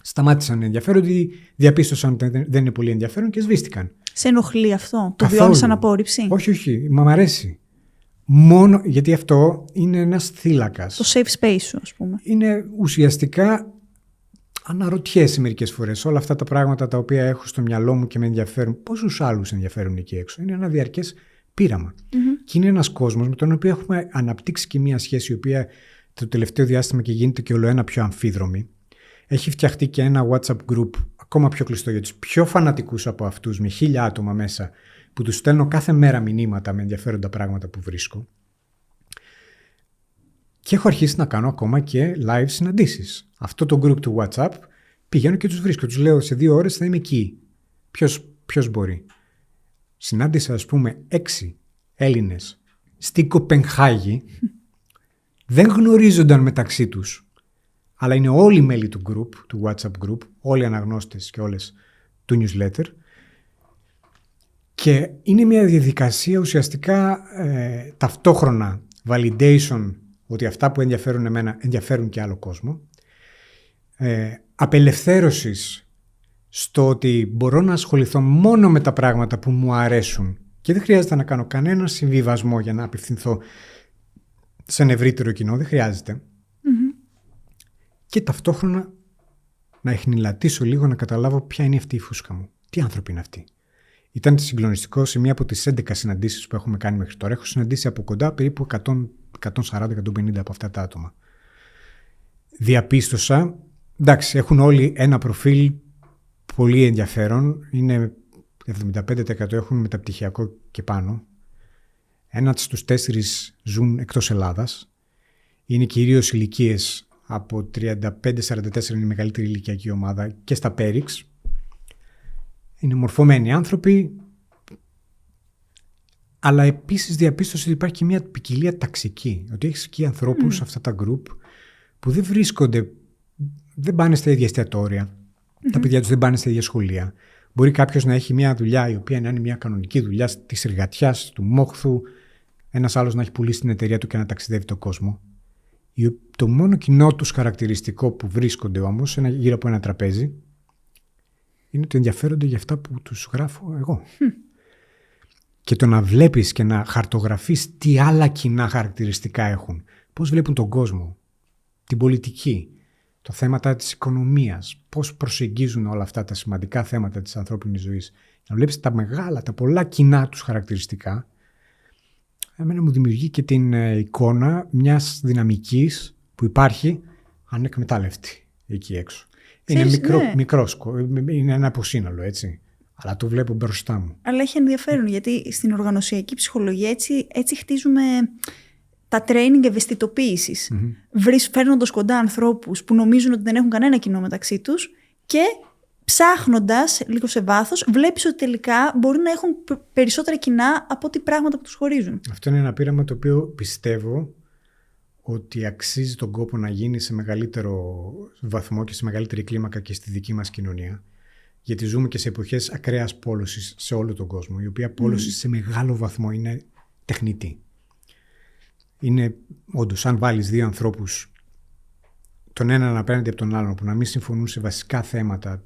σταμάτησαν να ενδιαφέρονται, διαπίστωσαν ότι δεν είναι πολύ ενδιαφέρον και σβήστηκαν. Σε ενοχλεί αυτό? Το βιώνεις σαν απόρριψη? Όχι, μ' αρέσει. Μόνο γιατί αυτό είναι ένας θύλακας. Το safe space σου, ας πούμε. Είναι ουσιαστικά, αναρωτιέσαι μερικές φορές, όλα αυτά τα πράγματα τα οποία έχω στο μυαλό μου και με ενδιαφέρουν, πόσους άλλους ενδιαφέρουν εκεί έξω? Είναι ένα διαρκές πείραμα. Και είναι ένας κόσμος με τον οποίο έχουμε αναπτύξει και μια σχέση, η οποία το τελευταίο διάστημα και γίνεται και ολοένα πιο αμφίδρομη. Έχει φτιαχτεί και ένα WhatsApp group ακόμα πιο κλειστό για τους πιο φανατικούς από αυτούς, με 1.000 άτομα μέσα, που τους στέλνω κάθε μέρα μηνύματα με ενδιαφέροντα πράγματα που βρίσκω. Και έχω αρχίσει να κάνω ακόμα και live συναντήσεις. Αυτό το group του WhatsApp πηγαίνω και τους βρίσκω. Τους λέω σε 2 ώρες θα είμαι εκεί. Ποιος μπορεί? Συνάντησα, ας πούμε, 6 Έλληνες στη Κοπενχάγη. Δεν γνωρίζονταν μεταξύ τους, αλλά είναι όλοι μέλη του group, του WhatsApp group, όλοι αναγνώστες και όλες του newsletter. Και είναι μια διαδικασία ουσιαστικά ταυτόχρονα validation ότι αυτά που ενδιαφέρουν εμένα ενδιαφέρουν και άλλο κόσμο. Απελευθέρωσης στο ότι μπορώ να ασχοληθώ μόνο με τα πράγματα που μου αρέσουν και δεν χρειάζεται να κάνω κανένα συμβιβασμό για να απευθυνθώ σε ένα ευρύτερο κοινό, δεν χρειάζεται. Και ταυτόχρονα να εχνηλατήσω λίγο, να καταλάβω ποια είναι αυτή η φούσκα μου. Τι άνθρωποι είναι αυτοί? Ήταν συγκλονιστικό σε μία από τις 11 συναντήσεις που έχουμε κάνει μέχρι τώρα. Έχω συναντήσει από κοντά περίπου 140-150 από αυτά τα άτομα. διαπίστωσα, εντάξει, έχουν όλοι ένα προφίλ πολύ ενδιαφέρον. Είναι 75% έχουν μεταπτυχιακό και πάνω. 1 στους 4 ζουν εκτός Ελλάδας. Είναι κυρίως ηλικίες από 35-44 είναι η μεγαλύτερη ηλικιακή ομάδα και στα Πέριξ. Είναι μορφωμένοι άνθρωποι, αλλά επίσης διαπίστωσε ότι υπάρχει και μια ποικιλία ταξική. Ότι έχεις εκεί ανθρώπους σε αυτά τα group που δεν βρίσκονται, δεν πάνε στα ίδια εστιατόρια. Τα παιδιά τους δεν πάνε στα ίδια σχολεία. Μπορεί κάποιος να έχει μια δουλειά η οποία να είναι μια κανονική δουλειά της εργατιάς, του μόχθου, ένας άλλος να έχει πουλήσει την εταιρεία του και να ταξιδεύει τον κόσμο. Το μόνο κοινό τους χαρακτηριστικό που βρίσκονται όμως γύρω από ένα τραπέζι είναι ότι ενδιαφέρονται για αυτά που τους γράφω εγώ. Και το να βλέπεις και να χαρτογραφείς τι άλλα κοινά χαρακτηριστικά έχουν. Πώς βλέπουν τον κόσμο, την πολιτική, τα θέματα της οικονομίας, πώς προσεγγίζουν όλα αυτά τα σημαντικά θέματα της ανθρώπινης ζωής. Να βλέπεις τα μεγάλα, τα πολλά κοινά τους χαρακτηριστικά. Εμένα μου δημιουργεί και την εικόνα μιας δυναμικής που υπάρχει ανεκμετάλλευτη εκεί έξω. Ξέρεις, είναι είναι ένα αποσύνολο, έτσι. Αλλά το βλέπω μπροστά μου. Αλλά έχει ενδιαφέρον, γιατί στην οργανωσιακή ψυχολογία έτσι χτίζουμε τα training ευαισθητοποίησης. Φέρνοντας κοντά ανθρώπους που νομίζουν ότι δεν έχουν κανένα κοινό μεταξύ τους και ψάχνοντας λίγο σε βάθος, βλέπεις ότι τελικά μπορεί να έχουν περισσότερα κοινά από ό,τι πράγματα που τους χωρίζουν. Αυτό είναι ένα πείραμα το οποίο πιστεύω ότι αξίζει τον κόπο να γίνει σε μεγαλύτερο βαθμό και σε μεγαλύτερη κλίμακα και στη δική μας κοινωνία. Γιατί ζούμε και σε εποχές ακραίας πόλωσης σε όλο τον κόσμο, η οποία πόλωση σε μεγάλο βαθμό είναι τεχνητή. Είναι όντως, αν βάλεις 2 ανθρώπους, τον έναν απέναντι από τον άλλον, που να μην συμφωνούν σε βασικά θέματα,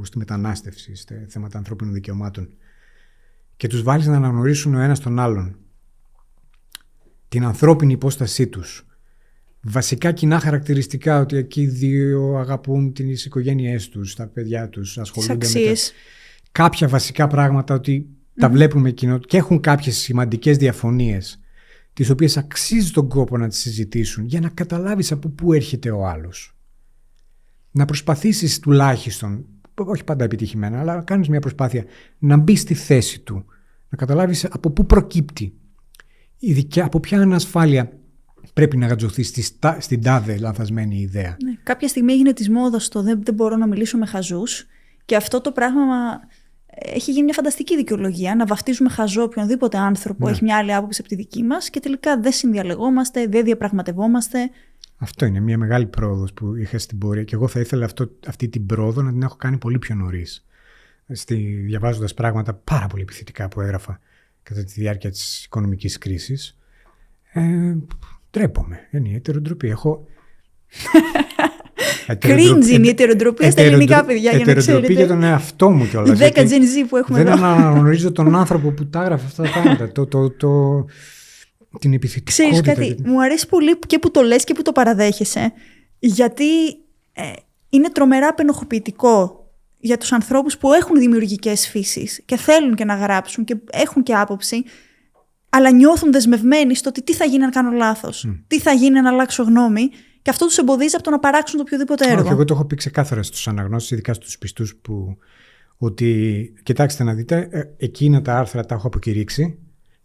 στη μετανάστευση, σε θέματα ανθρώπινων δικαιωμάτων, και τους βάλεις να αναγνωρίσουν ο ένας τον άλλον την ανθρώπινη υπόστασή τους, βασικά κοινά χαρακτηριστικά, ότι εκεί 2 αγαπούν τις οικογένειές τους, τα παιδιά τους, ασχολούνται με κάποια βασικά πράγματα, ότι τα βλέπουν με κοινό και έχουν κάποιες σημαντικές διαφωνίες, τις οποίες αξίζει τον κόπο να τις συζητήσουν για να καταλάβεις από πού έρχεται ο άλλος. Να προσπαθήσεις τουλάχιστον, όχι πάντα επιτυχημένα, αλλά κάνεις μια προσπάθεια να μπει στη θέση του, να καταλάβεις από πού προκύπτει, από ποια ανασφάλεια πρέπει να γατζωθεί στην τάδε λανθασμένη ιδέα. Ναι, κάποια στιγμή έγινε της μόδας το δεν μπορώ να μιλήσω με χαζούς, και αυτό το πράγμα έχει γίνει μια φανταστική δικαιολογία, να βαφτίζουμε χαζό οποιονδήποτε άνθρωπο έχει μια άλλη άποψη από τη δική μας και τελικά δεν συνδιαλεγόμαστε, δεν διαπραγματευόμαστε. Αυτό είναι μια μεγάλη πρόοδος που είχα στην πορεία και εγώ θα ήθελα αυτή την πρόοδο να την έχω κάνει πολύ πιο νωρίς. Διαβάζοντας πράγματα πάρα πολύ επιθετικά που έγραφα κατά τη διάρκεια της οικονομικής κρίσης, ντρέπομαι. Είναι η ετεροντροπία. Cringe είναι η ετεροντροπία στα ελληνικά, παιδιά, για να ξέρετε. Ετεροντροπία για τον εαυτό μου κιόλας. 10 Gen Z που έχουμε εδώ. Δεν αναγνωρίζω τον άνθρωπο που τα έγραφε αυτά τα πράγματα. Την επιθετικότητα. Ξέρεις κάτι, μου αρέσει πολύ και που το λες και που το παραδέχεσαι, γιατί είναι τρομερά απενοχοποιητικό για τους ανθρώπους που έχουν δημιουργικές φύσεις και θέλουν και να γράψουν και έχουν και άποψη, αλλά νιώθουν δεσμευμένοι στο ότι τι θα γίνει αν κάνω λάθος, τι θα γίνει αν αλλάξω γνώμη, και αυτό τους εμποδίζει από το να παράξουν το οποιοδήποτε έργο. Όχι, εγώ το έχω πει ξεκάθαρα στους αναγνώσεις, ειδικά στους πιστούς, ότι κοιτάξτε να δείτε, εκείνα τα άρθρα τα έχω αποκηρύξει.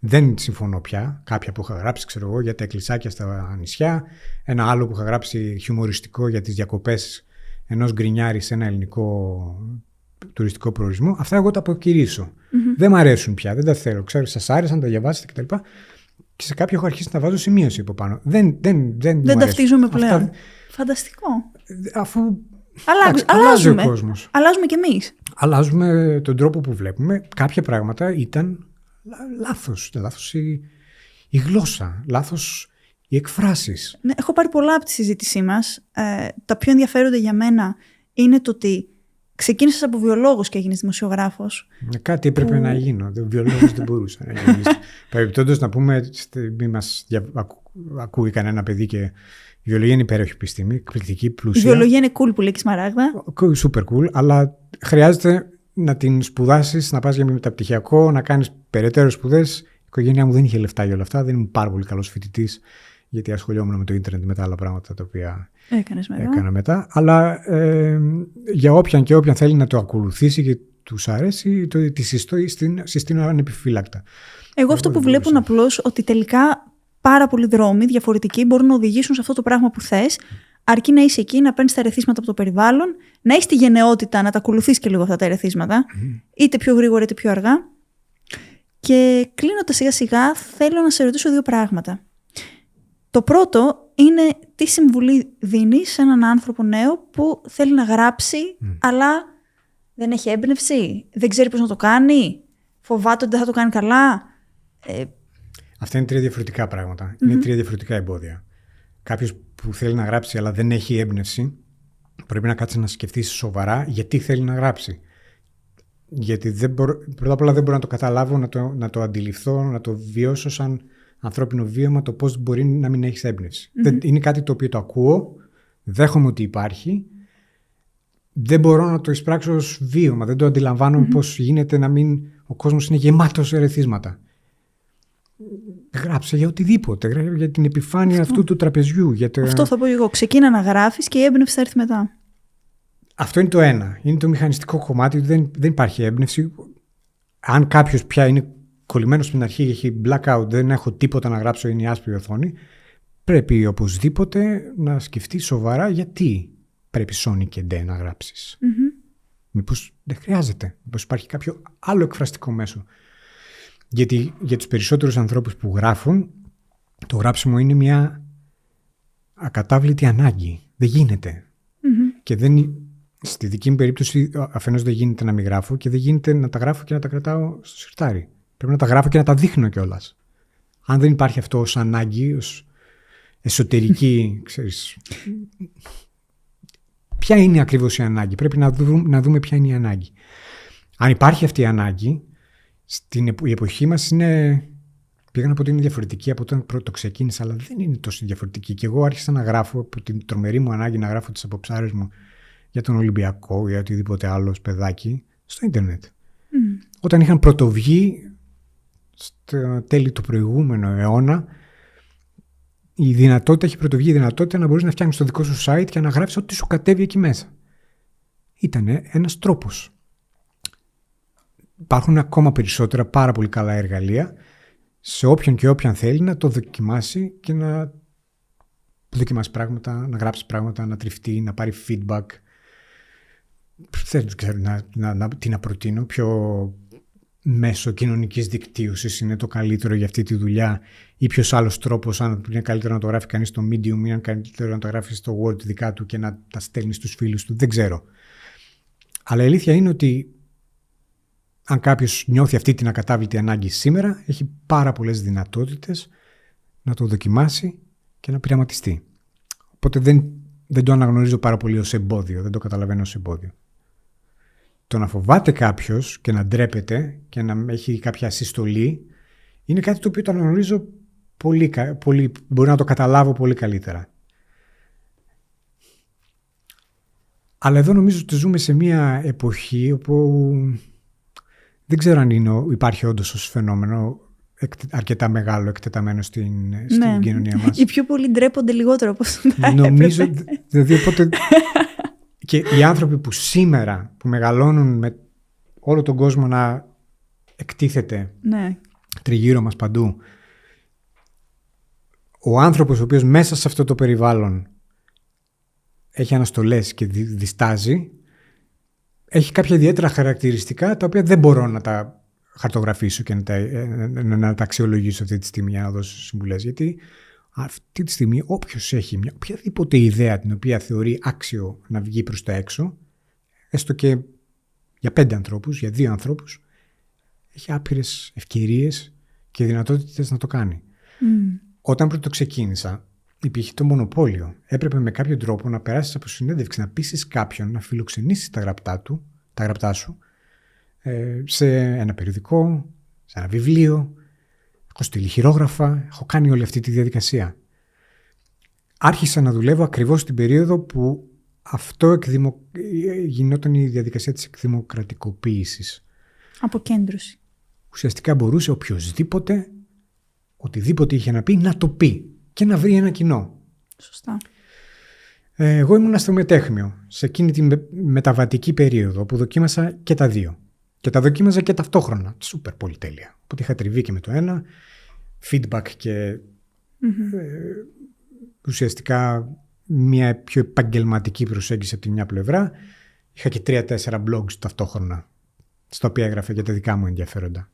Δεν συμφωνώ πια. Κάποια που είχα γράψει, ξέρω εγώ, για τα εκκλησάκια στα νησιά. Ένα άλλο που είχα γράψει χιουμοριστικό για τις διακοπές ενός γκρινιάρη σε ένα ελληνικό τουριστικό προορισμό. Αυτά εγώ τα αποκηρύσω. Δεν μ' αρέσουν πια, δεν τα θέλω. Ξέρω, σας άρεσαν, τα διαβάσετε κτλ. Και σε κάποια έχω αρχίσει να βάζω σημείωση από πάνω. Δεν ταυτίζομαι πλέον. Αυτά... Φανταστικό. Αφού αλλάζει ο κόσμος. Αλλάζουμε κι εμείς. Αλλάζουμε τον τρόπο που βλέπουμε. Κάποια πράγματα ήταν λάθος η γλώσσα, λάθος οι εκφράσεις. Ναι, έχω πάρει πολλά από τη συζήτησή μας. Τα πιο ενδιαφέροντα για μένα είναι το ότι ξεκίνησες από βιολόγος και έγινες δημοσιογράφος. Κάτι έπρεπε να γίνω. Βιολόγος δεν μπορούσα να γίνω. Παρεμπιπτόντως να πούμε, μη μας ακούει κανένα παιδί, και η βιολογία είναι υπέροχη επιστήμη, εκπληκτική, πλούσια. Η βιολογία είναι cool που λέει και Σμαράγδα. Super cool, αλλά χρειάζεται να την σπουδάσεις, να πας για μεταπτυχιακό, να κάνεις περαιτέρω σπουδές. Η οικογένειά μου δεν είχε λεφτά για όλα αυτά, δεν ήμουν πάρα πολύ καλός φοιτητής γιατί ασχολιόμουν με το ίντερνετ με τα άλλα πράγματα τα οποία έκανα μετά. Αλλά για όποιον και όποιον θέλει να το ακολουθήσει και τους αρέσει, τη συστήνω ανεπιφύλακτα. Εγώ αυτό που βλέπω είναι απλώς ότι τελικά πάρα πολλοί δρόμοι διαφορετικοί μπορούν να οδηγήσουν σε αυτό το πράγμα που θες, αρκεί να είσαι εκεί, να παίρνεις τα ερεθίσματα από το περιβάλλον, να έχεις τη γενναιότητα να τα ακολουθείς και λίγο αυτά τα ερεθίσματα, είτε πιο γρήγορα είτε πιο αργά. Και κλείνοντας σιγά σιγά, θέλω να σε ρωτήσω 2 πράγματα. Το πρώτο είναι τι συμβουλή δίνεις σε έναν άνθρωπο νέο που θέλει να γράψει, αλλά δεν έχει έμπνευση, δεν ξέρει πώς να το κάνει, φοβάται ότι δεν θα το κάνει καλά. Αυτά είναι 3 διαφορετικά πράγματα. Είναι 3 διαφορετικά εμπόδια. Κάποιος που θέλει να γράψει αλλά δεν έχει έμπνευση, πρέπει να κάτσει να σκεφτεί σοβαρά γιατί θέλει να γράψει. Γιατί πρώτα απ' όλα δεν μπορώ να το καταλάβω, να το αντιληφθώ, να το βιώσω σαν ανθρώπινο βίωμα, το πώς μπορεί να μην έχεις έμπνευση. Είναι κάτι το οποίο το ακούω, δέχομαι ότι υπάρχει, δεν μπορώ να το εισπράξω ως βίωμα, δεν το αντιλαμβάνομαι πώς γίνεται να μην... Ο κόσμος είναι γεμάτος ερεθίσματα. Γράψε για οτιδήποτε, για την επιφάνεια αυτού του τραπεζιού. Αυτό θα πω εγώ. Ξεκίνα να γράφεις και η έμπνευση θα έρθει μετά. Αυτό είναι το ένα. Είναι το μηχανιστικό κομμάτι. Δεν υπάρχει έμπνευση. Αν κάποιος πια είναι κολλημένος στην αρχή, έχει blackout, δεν έχω τίποτα να γράψω, είναι η άσπρη οθόνη, πρέπει οπωσδήποτε να σκεφτεί σοβαρά γιατί πρέπει Sony και Ντε να γράψεις. Μήπως δεν χρειάζεται. Μήπως υπάρχει κάποιο άλλο εκφραστικό μέσο. Γιατί για τους περισσότερους ανθρώπους που γράφουν, το γράψιμο είναι μια ακατάβλητη ανάγκη. Δεν γίνεται. Και στη δική μου περίπτωση αφενός δεν γίνεται να μην γράφω και δεν γίνεται να τα γράφω και να τα κρατάω στο σιρτάρι. Πρέπει να τα γράφω και να τα δείχνω κιόλας. Αν δεν υπάρχει αυτό ως ανάγκη, ως εσωτερική, ξέρεις, ποια είναι ακριβώς η ανάγκη. Πρέπει να δούμε ποια είναι η ανάγκη. Αν υπάρχει αυτή η ανάγκη, η εποχή μας πήγα να πω ότι είναι διαφορετική από όταν το ξεκίνησα, αλλά δεν είναι τόσο διαφορετική. Και εγώ άρχισα να γράφω από την τρομερή μου ανάγκη να γράφω τις αποψάρες μου για τον Ολυμπιακό, για οτιδήποτε άλλο ως παιδάκι, στο ίντερνετ. Όταν είχαν πρωτοβγεί στο τέλη του προηγούμενου αιώνα, έχει πρωτοβγεί η δυνατότητα να μπορείς να φτιάχνεις το δικό σου site και να γράψεις ό,τι σου κατέβει εκεί μέσα. Ήταν ένας τρόπος. Υπάρχουν ακόμα περισσότερα πάρα πολύ καλά εργαλεία σε όποιον και όποιον θέλει να το δοκιμάσει και να δοκιμάσει πράγματα, να γράψει πράγματα, να τριφτεί, να πάρει feedback. Δεν ξέρω τι να προτείνω. Ποιο μέσο κοινωνικής δικτύωσης είναι το καλύτερο για αυτή τη δουλειά ή ποιος άλλος τρόπος, αν είναι καλύτερο να το γράφει κανείς στο Medium ή αν καλύτερο να το γράφει στο Word δικά του και να τα στέλνει στους φίλους του. Δεν ξέρω. Αλλά η αλήθεια είναι ότι αν κάποιος νιώθει αυτή την ακατάβλητη ανάγκη σήμερα, έχει πάρα πολλές δυνατότητες να το δοκιμάσει και να πειραματιστεί. Οπότε δεν το αναγνωρίζω πάρα πολύ ως εμπόδιο, δεν το καταλαβαίνω ως εμπόδιο. Το να φοβάται κάποιος και να ντρέπεται και να έχει κάποια ασυστολή είναι κάτι το οποίο το αναγνωρίζω πολύ, μπορεί να το καταλάβω πολύ καλύτερα. Αλλά εδώ νομίζω ότι ζούμε σε μια εποχή όπου δεν ξέρω αν υπάρχει όντως ως φαινόμενο αρκετά μεγάλο εκτεταμένο στην κοινωνία μας. Οι πιο πολλοί ντρέπονται λιγότερο από όσο θα έπρεπε. Νομίζω, δηλαδή οπότε και οι άνθρωποι που σήμερα που μεγαλώνουν με όλο τον κόσμο να εκτίθεται τριγύρω μας παντού, ο άνθρωπος ο οποίος μέσα σε αυτό το περιβάλλον έχει αναστολές και διστάζει, έχει κάποια ιδιαίτερα χαρακτηριστικά τα οποία δεν μπορώ να τα χαρτογραφήσω και να τα αξιολογήσω αυτή τη στιγμή για να δώσω συμβουλές. Γιατί αυτή τη στιγμή όποιος έχει οποιαδήποτε ιδέα την οποία θεωρεί άξιο να βγει προς τα έξω, έστω και για 5 ανθρώπους, για 2 ανθρώπους, έχει άπειρες ευκαιρίες και δυνατότητες να το κάνει. Όταν πρώτο ξεκίνησα, υπήρχε το μονοπόλιο. Έπρεπε με κάποιο τρόπο να περάσεις από συνέντευξη, να πείσεις κάποιον να φιλοξενήσεις τα γραπτά σου σε ένα περιοδικό, σε ένα βιβλίο. Έχω στείλει χειρόγραφα, έχω κάνει όλη αυτή τη διαδικασία. Άρχισα να δουλεύω ακριβώς στην περίοδο που γινόταν η διαδικασία της εκδημοκρατικοποίησης. Αποκέντρωση. Ουσιαστικά μπορούσε οποιοσδήποτε, οτιδήποτε είχε να πει, να το πει. και να βρει ένα κοινό. Σωστά. Εγώ ήμουν στο μετέχμιο, σε εκείνη τη μεταβατική περίοδο που δοκίμασα και τα δύο. Και τα δοκίμαζα και ταυτόχρονα. Σούπερ πολυτέλεια. Οπότε είχα τριβεί και με το ένα, feedback και ουσιαστικά μια πιο επαγγελματική προσέγγιση από τη μια πλευρά. Είχα και 3-4 blogs ταυτόχρονα, στα οποία έγραφα για τα δικά μου ενδιαφέροντα.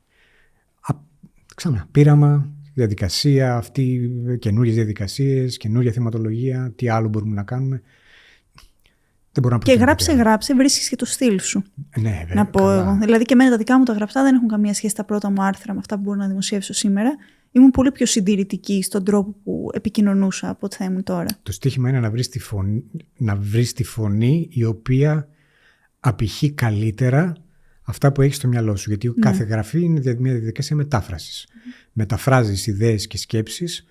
Ξανά, πείραμα, διαδικασία, αυτή, καινούριες διαδικασίες, καινούρια θεματολογία, τι άλλο μπορούμε να κάνουμε. Δεν μπορώ να και γράψε, βρίσκεις και το στυλ σου. Ναι, βέβαια. Να πω εγώ. Δηλαδή και εμένα τα δικά μου τα γραπτά δεν έχουν καμία σχέση τα πρώτα μου άρθρα με αυτά που μπορώ να δημοσιεύσω σήμερα. Ήμουν πολύ πιο συντηρητική στον τρόπο που επικοινωνούσα από ό,τι θα ήμουν τώρα. Το στοίχημα είναι να βρεις τη φωνή η οποία απηχεί καλύτερα αυτά που έχεις στο μυαλό σου. Γιατί κάθε γραφή είναι μια διαδικασία μετάφρασης. Μεταφράζεις ιδέες και σκέψεις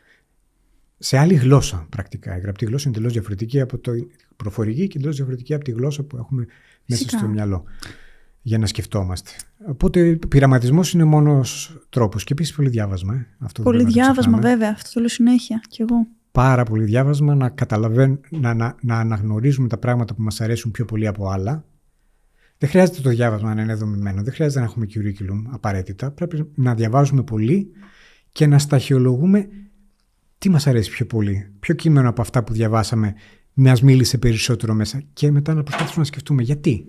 σε άλλη γλώσσα πρακτικά. Η γραπτή γλώσσα είναι εντελώς διαφορετική από το προφορική και εντελώς διαφορετική από τη γλώσσα που έχουμε μέσα στο μυαλό για να σκεφτόμαστε. Οπότε ο πειραματισμός είναι μόνος τρόπος. Και επίσης πολύ διάβασμα. Αυτό πολύ διάβασμα, βέβαια. Αυτό το λέω συνέχεια κι εγώ. Πάρα πολύ διάβασμα, να αναγνωρίζουμε τα πράγματα που μας αρέσουν πιο πολύ από άλλα. Δεν χρειάζεται το διάβασμα να είναι δομημένο, δεν χρειάζεται να έχουμε curriculum απαραίτητα. Πρέπει να διαβάζουμε πολύ και να σταχυολογούμε τι μας αρέσει πιο πολύ. Ποιο κείμενο από αυτά που διαβάσαμε μας μίλησε περισσότερο μέσα και μετά να προσπαθήσουμε να σκεφτούμε γιατί.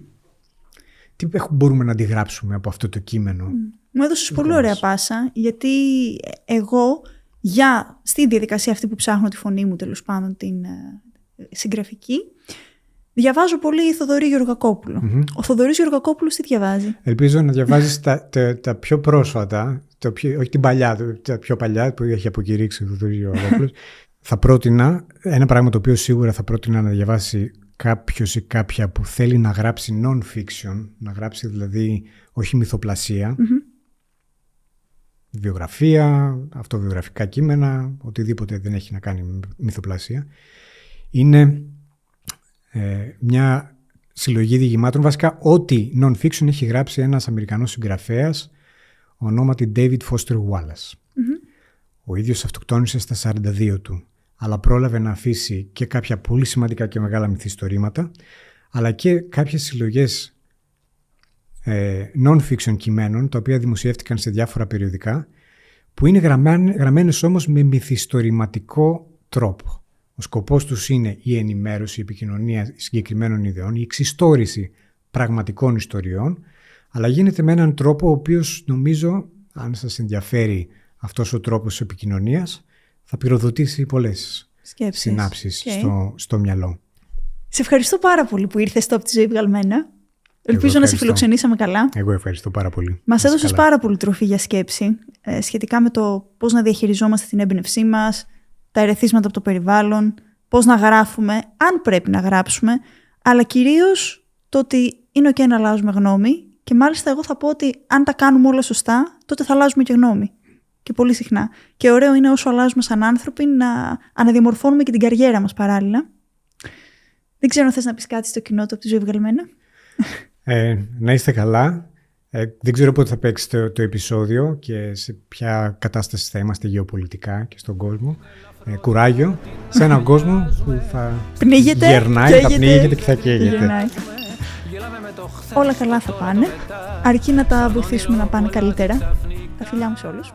Τι μπορούμε να αντιγράψουμε από αυτό το κείμενο. Μου έδωσες πολύ ωραία πάσα, γιατί εγώ στη διαδικασία αυτή που ψάχνω τη φωνή μου, τέλος πάντων την συγγραφική, διαβάζω πολύ Θοδωρή Γεωργακόπουλο. Ο Θοδωρής Γεωργακόπουλος τι διαβάζει? Ελπίζω να διαβάζεις τα πιο πρόσφατα, όχι την παλιά, τα πιο παλιά που έχει αποκηρύξει ο Θοδωρής Γεωργακόπουλος. Θα πρότεινα, ένα πράγμα το οποίο σίγουρα θα πρότεινα να διαβάσει κάποιος ή κάποια που θέλει να γράψει non-fiction, να γράψει δηλαδή όχι μυθοπλασία, βιογραφία, αυτοβιογραφικά κείμενα, οτιδήποτε δεν έχει να κάνει με μυθοπλασία, είναι μια συλλογή διηγημάτων, βασικά ό,τι non-fiction έχει γράψει ένας Αμερικανός συγγραφέας ονόματι David Foster Wallace. Ο ίδιος αυτοκτόνησε στα 42 του, αλλά πρόλαβε να αφήσει και κάποια πολύ σημαντικά και μεγάλα μυθιστορήματα, αλλά και κάποιες συλλογές non-fiction κειμένων, τα οποία δημοσιεύτηκαν σε διάφορα περιοδικά, που είναι γραμμένες όμως με μυθιστορηματικό τρόπο. Ο σκοπός τους είναι η ενημέρωση, η επικοινωνία συγκεκριμένων ιδεών, η εξιστόρηση πραγματικών ιστοριών, αλλά γίνεται με έναν τρόπο ο οποίος νομίζω, αν σας ενδιαφέρει αυτός ο τρόπος επικοινωνίας, θα πυροδοτήσει πολλές συνάψεις στο μυαλό. Σε ευχαριστώ πάρα πολύ που ήρθες στο «Από τη ζωή βγαλμένα». Ελπίζω να σε φιλοξενήσαμε καλά. Εγώ ευχαριστώ πάρα πολύ. Μας έδωσες πάρα πολύ τροφή για σκέψη σχετικά με το πώς να διαχειριζόμαστε την έμπνευσή μας, τα ερεθίσματα από το περιβάλλον, πώς να γράφουμε, αν πρέπει να γράψουμε, αλλά κυρίως το ότι είναι ok να αλλάζουμε γνώμη και μάλιστα εγώ θα πω ότι αν τα κάνουμε όλα σωστά, τότε θα αλλάζουμε και γνώμη. Και πολύ συχνά. Και ωραίο είναι όσο αλλάζουμε σαν άνθρωποι να αναδιαμορφώνουμε και την καριέρα μας παράλληλα. Δεν ξέρω αν θες να πεις κάτι στο κοινό του «Από τη ζωή βγαλμένα». Να είστε καλά. Δεν ξέρω πότε θα παίξει το επεισόδιο και σε ποια κατάσταση θα είμαστε γεωπολιτικά και στον κόσμο. Κουράγιο σε έναν κόσμο που θα γερνάει, θα πνίγεται και θα καίγεται. Όλα καλά θα πάνε, αρκεί να τα βοηθήσουμε να πάνε καλύτερα. Τα φιλιά μου σε όλους.